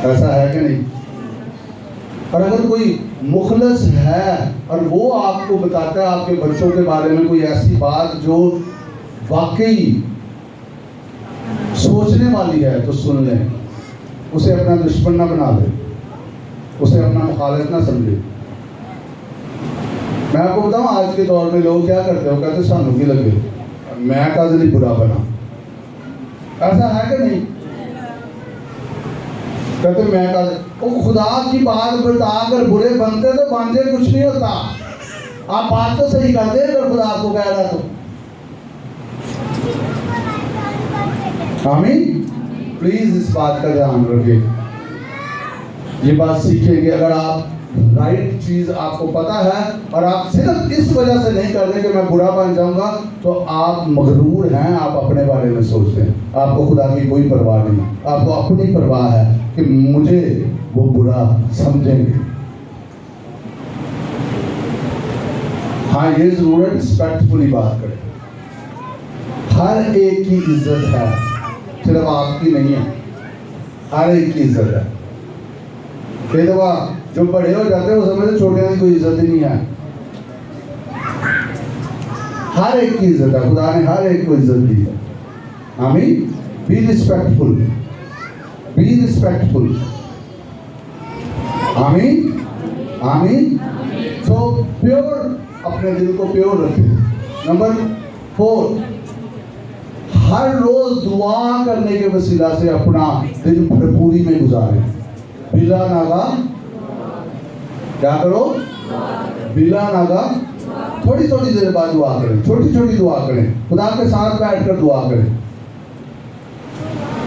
ऐसा है कि नहीं? और अगर कोई मुखलस है और वो आपको बताता है आपके बच्चों के बारे में कोई ऐसी बात जो वाकई सोचने वाली है तो सुन लें। उसे अपना दुश्मन ना बना ले, उसे अपना मुखालिफ ना समझे। मैं आपको बताऊं आज के दौर में लोग क्या करते हो, कहते सानू की लगे, मैं कद नहीं बुरा बना। ऐसा है कि नहीं? कहते मैं कद, वो खुदा की बात बताकर बुरे बनते तो बनते कुछ नहीं होता। आप बात तो सही कर दे अगर खुदा आपको कह रहा तो। आमीन। प्लीज इस बात का ध्यान रखिए, ये बात सीखेंगे। अगर आप राइट चीज आपको पता है और आप सिर्फ इस वजह से नहीं कर रहे कि मैं बुरा बन जाऊंगा, तो आप मगरूर हैं, आप अपने बारे में सोचते हैं, आपको खुदा की कोई परवाह नहीं, आपको अपनी परवाह है कि मुझे वो बुरा समझेंगे। हाँ, ये जरूर है रिस्पेक्टफुली बात करें, हर एक की इज्जत है, सिर्फ आपकी नहीं है, हर एक की इज्जत है। कई दफा जो बड़े हो जाते हैं वो समझते छोटे की कोई इज्जत ही नहीं है। हर एक की इज्जत है, खुदा ने हर एक को इज्जत दी है। आमीन। Be respectful, be respectful. आमीन, आमीन। सो प्योर, अपने दिल को प्योर रखें। नंबर 4, हर रोज दुआ करने के वसीला से अपना दिन भरपूरी में गुजारें। बिला नागा क्या करो? बिला नागा थोड़ी थोड़ी देर बाद दुआ करें, छोटी छोटी दुआ करें, खुदा के साथ बैठकर दुआ करें।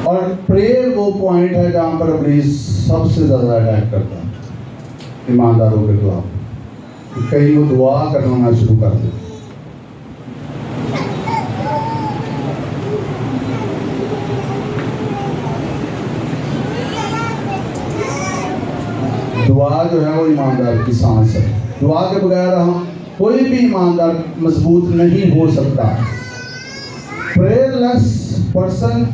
और प्रेयर वो पॉइंट है जहां पर इब्लीस सबसे ज्यादा अटैक करता है ईमानदारों के खिलाफ। कहीं वो दुआ करना शुरू कर दे। दुआ जो है वो ईमानदार की सांस है। दुआ के बगैर हम कोई भी ईमानदार मजबूत नहीं हो सकता। प्रेयरलेस पर्सन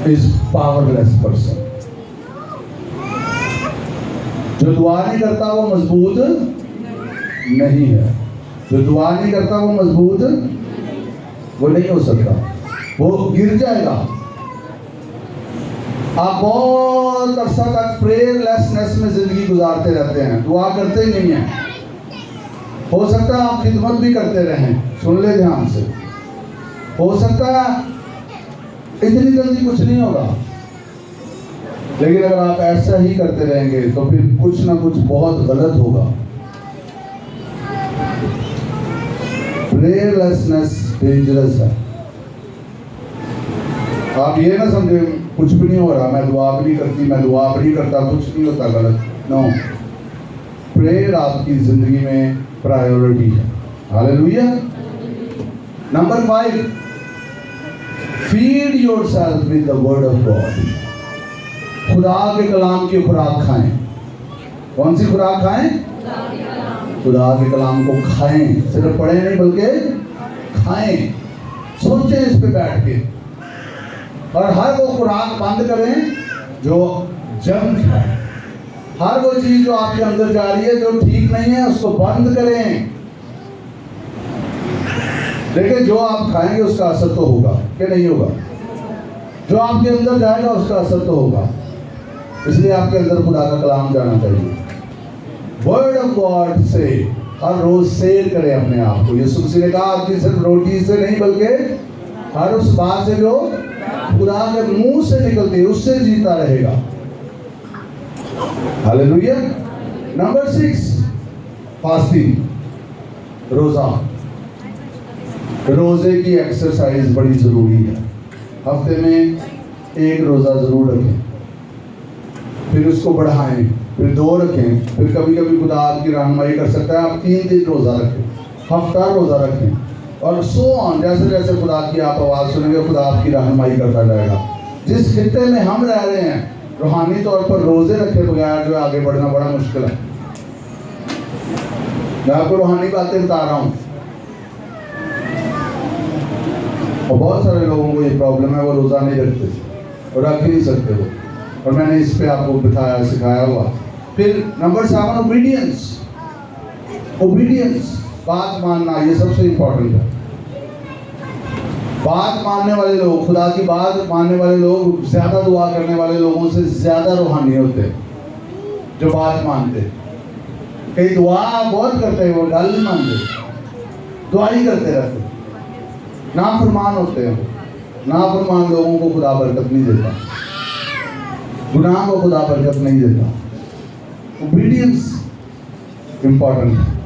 इज पावरलेस पर्सन। जो दुआ नहीं करता वो मजबूत नहीं है। जो दुआ नहीं करता वो मजबूत वो नहीं हो सकता, वो गिर जाएगा। आप बहुत अरसा तक प्रेयरलेसनेस में जिंदगी गुजारते रहते हैं, दुआ करते ही नहीं है। हो सकता है आप खिदमत भी करते रहें, सुन ले ध्यान से, हो सकता है इतनी जल्दी कुछ नहीं होगा, लेकिन अगर आप ऐसा ही करते रहेंगे तो फिर कुछ ना कुछ बहुत गलत होगा। प्रेयरलेसनेस डेंजरस है। आप ये ना समझे कुछ भी नहीं हो रहा, मैं दुआ भी नहीं करती, मैं दुआ भी नहीं करता, कुछ नहीं होता, गलत। नो, प्रेयर आपकी जिंदगी में प्रायोरिटी है। Hallelujah. Number 5, feed yourself with the word of God. खुदा के कलाम की खुराक खाएं। कौन सी खुराक खाएं? खुदा के कलाम को खाएं, सिर्फ पढ़े नहीं बल्कि खाएं। सोचें इस पे बैठ के, और हर वो खुराक बंद करें जो जंक है। हर वो चीज जो आपके अंदर जा रही है जो ठीक नहीं है उसको बंद करें। लेकिन जो आप खाएंगे उसका असर तो होगा कि नहीं होगा? जो आपके अंदर जाएगा उसका असर तो होगा। इसलिए आपके अंदर खुदा का कलाम जाना चाहिए। वर्ड ऑफ गॉड से हर रोज शेयर करें अपने आप को। यीशु मसीह ने कहा आपकी सिर्फ रोटी से नहीं बल्कि हर उस बात से जो खुदा के मुंह से निकलती है उससे जीता रहेगा। हालेलुया। नंबर 6, फास्टिंग, रोजा। रोजे की एक्सरसाइज बड़ी जरूरी है। हफ्ते में 1 रोजा जरूर रखें, फिर उसको बढ़ाएं, फिर 2 रखें, फिर कभी कभी खुदा आपकी रहनुमाई कर सकता है, आप 3 दिन रोजा रखें, हफ्ता रोजा रखें, और सो ऑन। जैसे जैसे खुदा की आप आवाज़ सुनेंगे खुदा आपकी रहनुमाई करता जाएगा। जिस खित्ते में हम रह रहे हैं रूहानी तौर पर रोजे रखे बगैर जो आगे बढ़ना बड़ा मुश्किल है। मैं आपको रूहानी बातें बता रहा हूँ, और बहुत सारे लोगों को ये प्रॉब्लम है, वो रोज़ा नहीं रखते और रख ही नहीं सकते वो, और मैंने इस पे आपको बताया सिखाया हुआ। फिर नंबर 7, ओबीडियंस। ओबीडियंस, बात मानना, ये सबसे इंपॉर्टेंट है। बात मानने वाले लोग, खुदा की बात मानने वाले लोग ज्यादा दुआ करने वाले लोगों से ज्यादा रूहानी होते हैं जो बात मानते। कई दुआ बहुत करते हैं, वो गल नहीं मानते, दुआ ही करते रहते, नाफरमान होते हैं। नाफरमान लोगों को खुदा बरकत नहीं देता, गुनाह को खुदा बरकत नहीं देता। ओबीडियंस इंपॉर्टेंट है।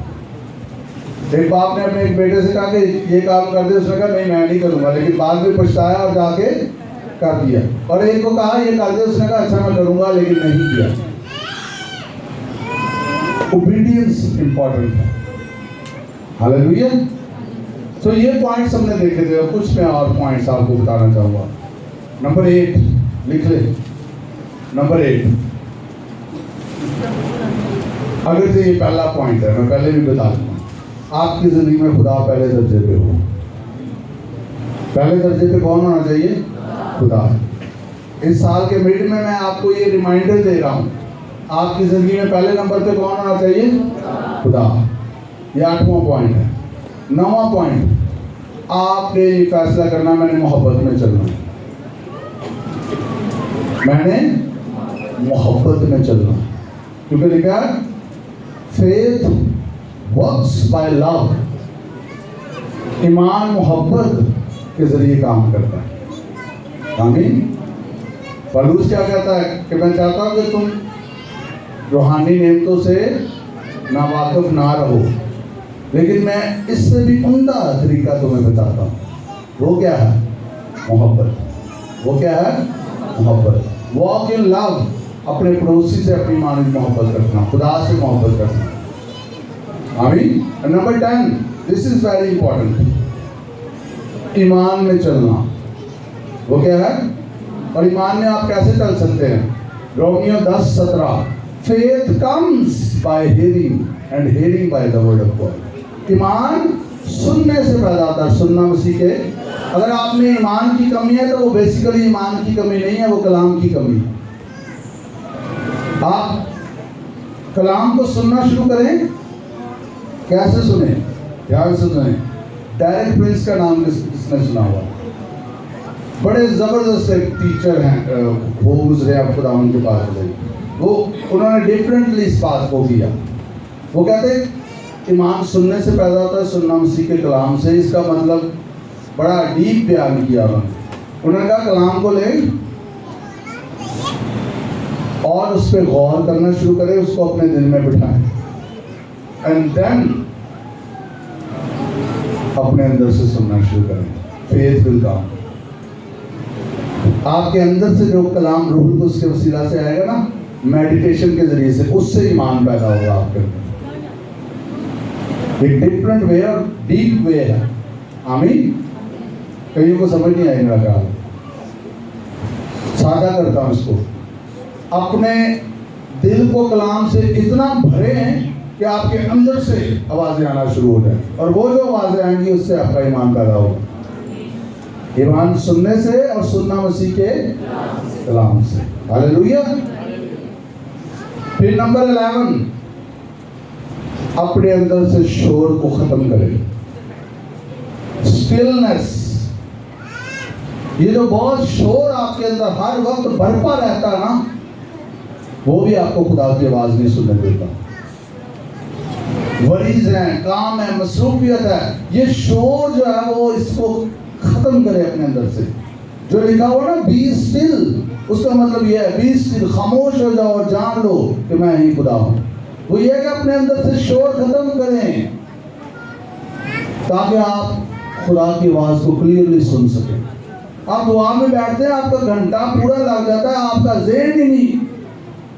एक बाप ने अपने एक बेटे से कहा कि ये काम कर दे, उसने कहा नहीं मैं नहीं करूंगा, लेकिन बाद में पछताया और जाके कर दिया। और एक को कहा ये कर दे, उसने कहा अच्छा मैं करूंगा, लेकिन नहीं किया। ओबीडियंस इंपॉर्टेंट है। हालेलुया। तो ये पॉइंट्स हमने देखे थे, और कुछ मैं और पॉइंट्स आपको बताना चाहूँगा। नंबर 8 लिख ले। नंबर 8, अगर से ये पहला पॉइंट है, मैं पहले भी बता दूंगा, आपकी जिंदगी में खुदा पहले दर्जे पे हो। पहले दर्जे पे कौन होना चाहिए? खुदा। इस साल के मिड में मैं आपको ये रिमाइंडर दे रहा हूँ, आपकी जिंदगी में पहले नंबर पे कौन होना चाहिए? खुदा। ये 8वां पॉइंट है। 9वां पॉइंट, आपने ये फैसला करना मैंने मोहब्बत में चलना है। मैंने मोहब्बत में चलना, क्योंकि लिखा है फेथ वर्क्स बाय लव। ईमान मोहब्बत के जरिए काम करता है। आमीन। पौलुस क्या कहता है कि मैं चाहता हूं कि तुम रूहानी नेमतों से नावाकिफ ना रहो, लेकिन मैं इससे भी उम्दा तरीका तुम्हें बताता हूं। वो क्या है? मोहब्बत। वो क्या है? मोहब्बत। Walk in love. अपने पड़ोसी से अपनी मानव मोहब्बत रखना, खुदा से मोहब्बत रखना। आमीन। Number 10, this is very important, ईमान में चलना। वो क्या है? और ईमान में आप कैसे चल सकते हैं? Romans 10:17, faith comes by hearing and hearing by the word of God. ईमान सुनने से पैदा होता है, सुनना मसीह के। अगर आप में ईमान की कमी है तो वो बेसिकली ईमान की कमी नहीं है, वो कलाम की कमी है। आप कलाम को सुनना शुरू करें। कैसे सुने? ध्यान से सुने। डायरेक्ट प्रिंस का नाम किसने सुना हुआ? बड़े ज़बरदस्त एक टीचर हैं, वो गुजरे, आप खुदा उनके पास गए, वो उन्होंने डिफरेंटली इस बात को किया। वो कहते हैं ईमान सुनने से पैदा होता है, सुनना मसीह के कलाम से। इसका मतलब बड़ा डीप बयान किया उन्होंने कहा कलाम को लें और उस पर गौर करना शुरू करें, उसको अपने दिल में बिठाएं, एंड देन अपने अंदर से सुनना शुरू करें। Faith will come. आपके अंदर से जो कलाम रूह कुद्दूस के वसीला से आएगा ना, मेडिटेशन के जरिए से, उससे ईमान पैदा होगा आपके अंदर। एक डिफरेंट वे और डीप वे है। आमीन। कईयों को समझ नहीं आई मेरा ख्याल, सादा करता हूं इसको। अपने दिल को कलाम से इतना भरे हैं कि आपके अंदर से आवाजें आना शुरू हो जाए, और वो जो आवाजें आएंगी उससे आपका ईमान पैदा होगा। ईमान सुनने से, और सुनना मसीह के कलाम से। हालेलुया। फिर नंबर 11, अपने अंदर से शोर को खत्म करें। स्टिलनेस। ये जो बहुत शोर आपके अंदर हर वक्त बरपा रहता है ना, वो भी आपको खुदा की आवाज नहीं सुनने देता। वरीज है, काम है, मसरूफियत है, ये शोर जो है वो इसको खत्म करे अपने अंदर से। जो लिखा हुआ ना बी स्टिल, उसका मतलब ये है बी स्टिल, खामोश हो जाओ और जान लो कि मैं ही खुदा हूं। वो ये है कि अपने अंदर से शोर खत्म करें ताकि आप खुदा की आवाज को क्लियरली सुन सकें। आप दुआ में बैठते हैं, आपका घंटा पूरा लग जाता है, आपका ज़हन ही नहीं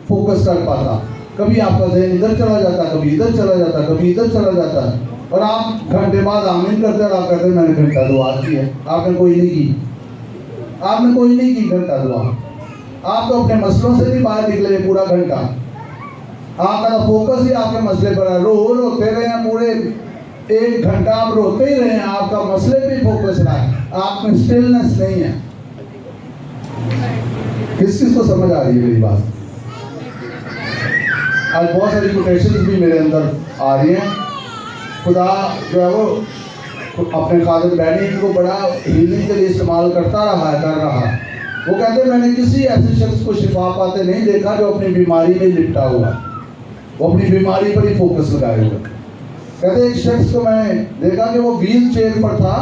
फोकस कर पाता। कभी आपका ज़हन इधर चला जाता है, कभी इधर चला जाता है, कभी इधर चला जाता है, और आप घंटे बाद आमीन करते हैं और आप कहते हैं मैंने घंटा दुआ की है। आपने कोई नहीं की, आपने कोई नहीं की घंटा दुआ। आप तो अपने मसलों से नहीं बाहर निकले पूरा घंटा। आपका तो फोकस ही आपके मसले पर है। रोते रहे हैं पूरे 1 घंटा, आप रोते ही रहे हैं, आपका मसले पे फोकस रहा है, आप में स्टिलनेस नहीं है। किस किस को समझ आ रही है मेरी बात? आज बहुत सारी कोटेशंस भी मेरे अंदर आ रही हैं। खुदा जो है वो अपने खादिम डैडी को बड़ा हीलिंग के लिए इस्तेमाल करता रहा है, कर रहा है। वो कहते हैं मैंने किसी ऐसे शख्स को शिफा पाते नहीं देखा जो अपनी बीमारी में लिपटा हुआ, वो अपनी बीमारी पर ही फोकस लगाए हुए। कहते एक शख्स को मैंने देखा कि वो व्हील चेयर पर था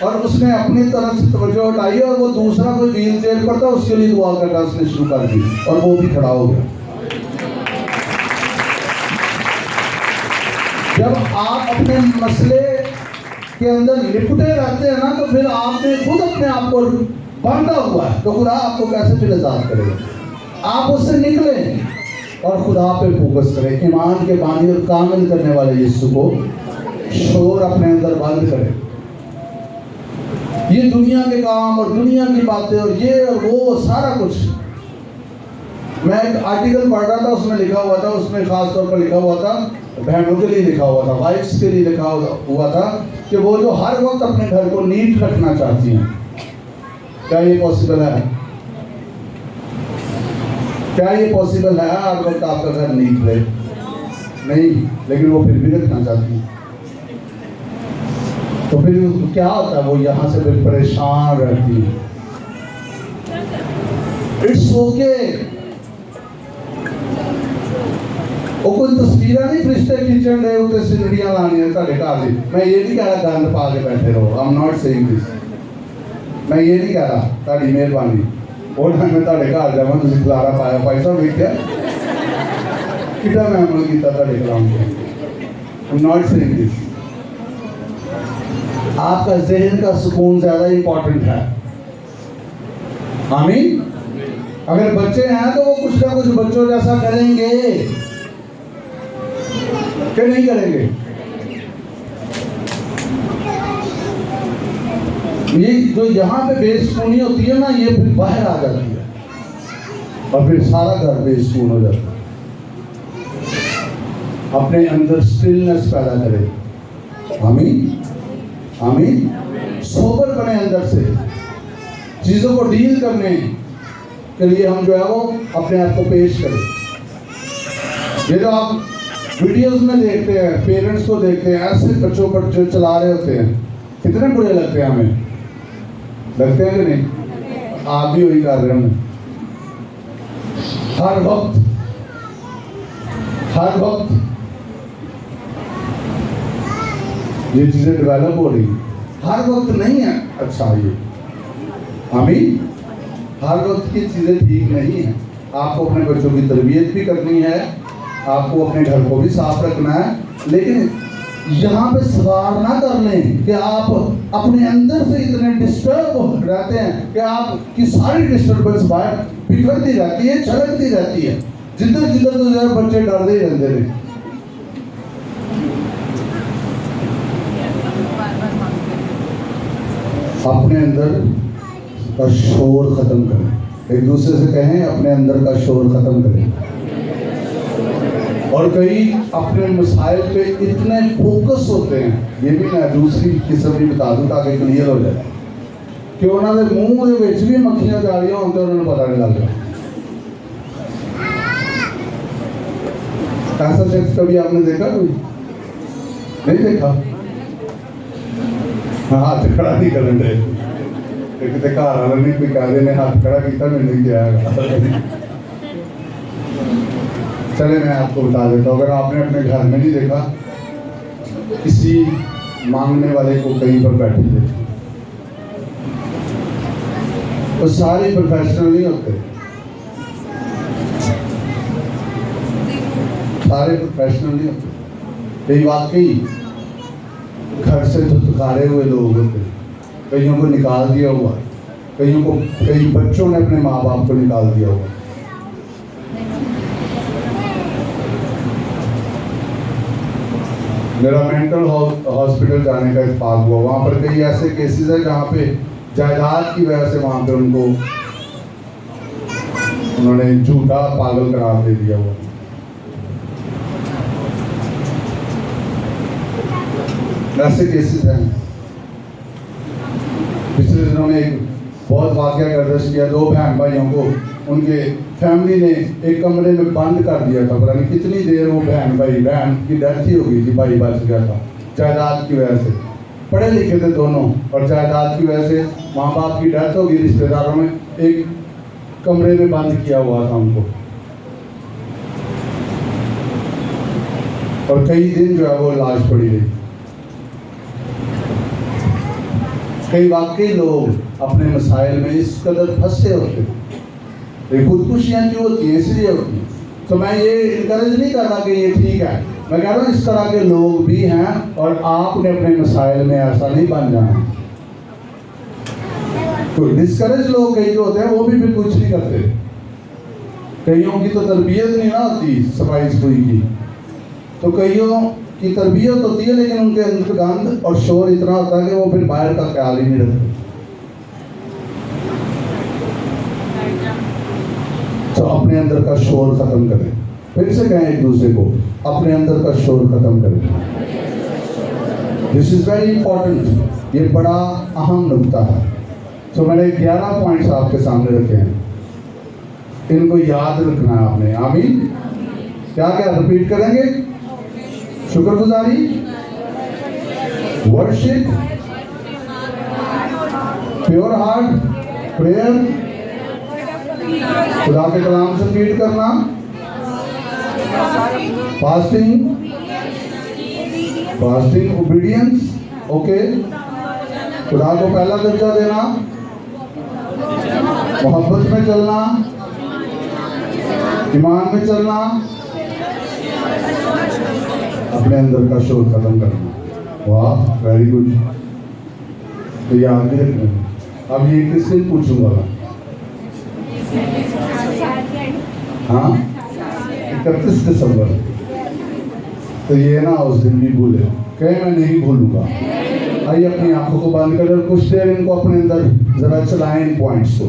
और उसने अपनी तरफ से तवज्जो हटाई और वो दूसरा कोई व्हील चेयर पर था, उसके लिए दुआ करना उसने शुरू कर दी और वो भी खड़ा हो गया। जब आप अपने मसले के अंदर लिपटे रहते हैं ना, तो फिर आपने खुद अपने आप को बांधा हुआ है, तो खुदा आपको कैसे फिर आजाद करेगा? आप उससे निकले, और खुदा पे फोकस करें। ईमान के बानी और कामिल करने वाले यीशु को शोर अपने अंदर बंद करें। ये दुनिया के काम और दुनिया की बातें और ये और वो सारा कुछ। मैं एक आर्टिकल पढ़ रहा था, उसमें लिखा हुआ था, उसमें खास तौर पर लिखा हुआ था, बहनों के लिए लिखा हुआ था, वाइफ्स के लिए लिखा हुआ था कि वो जो हर वक्त अपने घर को नीट रखना चाहती हैं। क्या ये पॉसिबल है? क्या ये पॉसिबल है हर वक्त आपका घर नीट रहे? नहीं, लेकिन वो फिर भी रखना चाहती हैं। तो फिर क्या होता है, वो यहाँ से फिर परेशान रहती है। It's okay. वो कोई तस्वीर नहीं फरिश्ते खींचन रहे होते, सिनड़ियां लानी है घर दी। मैं ये नहीं कह रहा गंद पा के बैठे रहो, I am not saying this. मैं ये नहीं कह रहा, ताड़ी मेहरबानी और मैं ताड़े घर जावां तुसीं खलारा पाया भाई साहब वेख्या कितना मैं अमल किया ताड़े कलाम को। I am not saying this. आपका ज़हन का सुकून ज़्यादा इंपॉर्टेंट है। आमीन। अगर बच्चे हैं तो वो कुछ ना कुछ बच्चों जैसा करेंगे कि नहीं करेंगे? ये जो यहाँ पे बेसुकूनी होती है ना, ये फिर बाहर आ जाती है और फिर सारा घर बेसुकून हो जाता है। अपने अंदर स्टिलनेस पैदा करें। आमीन आमीन। सोबर बने अंदर से। चीज़ों को डील करने के लिए हम जो है वो अपने आप को पेश करें। ये जो आप वीडियोस में देखते हैं, पेरेंट्स को देखते हैं ऐसे बच्चों पर जो चला रहे होते हैं, कितने बुरे लगते हैं हमें। लगते हैं कि नहीं? आप भी वही कर रहे हैं। हर वक्त ये चीजें डेवलप हो रही, हर वक्त नहीं है। अच्छा ये आमीन। हर वक्त की चीजें ठीक नहीं है। आपको अपने बच्चों की तरबियत भी करनी है, आपको अपने घर को भी साफ रखना है, लेकिन यहाँ पे सवार ना कर लें कि आप अपने अंदर से इतने डिस्टर्ब रहते हैं कि आपकी सारी डिस्टर्बेंस बाहर बिखरती रहती है, छलकती रहती है। जिधर जिधर तो जरा बच्चे डरते ही रहते हैं। अपने अंदर का शोर खत्म करें। एक दूसरे से कहें अपने अंदर का शोर खत्म करें। और कई अपने मसाइल पे इतने फोकस होते हैं, ये भी मैं दूसरी किस्म भी बता दूं ताकि क्लियर हो जाए कि उन्होंने मुंह के विच भी मक्खियां जा रही हों तो उन्होंने पता नहीं लग रहा। ऐसा शख्स कभी आपने देखा? कोई नहीं देखा? हाथ खड़ा नहीं करन दे कितने घर वाले नहीं कोई कह ने हाथ खड़ा किया मैंने क्या। चले मैं आपको बता देता हूँ, अगर आपने अपने घर में नहीं देखा, किसी मांगने वाले को कहीं पर बैठे थे, तो सारे प्रोफेशनल नहीं होते, सारे प्रोफेशनल नहीं होते। कई वाकई घर से धुतकारे हुए लोग होते, कईयों को निकाल दिया हुआ, कई बच्चों ने अपने माँ बाप को निकाल दिया हुआ। मेरा मेंटल हॉस्पिटल जाने का इत्तेफाक हुआ। वहाँ पर कई ऐसे केसेस हैं जहाँ पे जायदाद की वजह से वहाँ पे उन्होंने झूठा पागल करार दे दिया हुआ। ऐसे केसेस हैं। पिछले दिनों में एक बहुत वाकया गर्दिश किया। 2 बहन भाइयों को उनके फैमिली ने एक कमरे में बंद कर दिया था। पता नहीं कितनी देर वो बहन की डेथ ही हो गई थी, भाई बच गया था जायदाद की वजह से। पढ़े लिखे थे दोनों और जायदाद की वजह से माँ बाप की डेथ हो गई। रिश्तेदारों में एक कमरे में बंद किया हुआ था उनको, और कई दिन जो है वो लाश पड़ी रही। कई वाकई लोग अपने मसाइल में इस कदर फंसे होते हैं। खुदकुशियाँ क्यों होती हैं? इसलिए होती हैं। तो मैं ये इनकरेज नहीं कर रहा कि ये ठीक है, मैं कह रहा हूँ इस तरह के लोग भी हैं और आपने अपने मसाइल में ऐसा नहीं बन जाना। तो डिस्करेज लोग कई जो होते हैं वो भी फिर कुछ नहीं करते। कईयों की तो तरबियत नहीं ना होती सफाई सुफाई की, तो कईयों की तरबियत होती है लेकिन उनके अंदर गंद और शोर इतना होता है कि वो फिर बाहर का ख्याल ही नहीं रखते। तो अपने अंदर का शोर खत्म करें। फिर से कहें एक दूसरे को, अपने अंदर का शोर खत्म करें। दिस इज वेरी इंपॉर्टेंट, ये बड़ा अहम नुकता है। तो मैंने 11 पॉइंट्स आपके सामने रखे हैं, इनको याद रखना है आपने। आमीन। क्या क्या रिपीट करेंगे? शुक्रगुजारी, वर्शिप, प्योर हार्ट, प्रेयर, खुदा के कलाम से फीड करना, फास्टिंग, ओबीडियंस, ओके, खुदा को पहला दर्जा देना, मोहब्बत में चलना, ईमान में चलना, अपने अंदर का शोर खत्म करना। वाह, वेरी गुड। तो याद भी रखना। अब ये किससे पूछूंगा? हाँ, 31 दिसंबर। तो ये ना उस दिन भी भूले, कहीं मैं नहीं भूलूंगा। आइए अपनी आंखों को बंद कर कुछ देर इनको अपने अंदर जरा चलाएं इन पॉइंट्स को।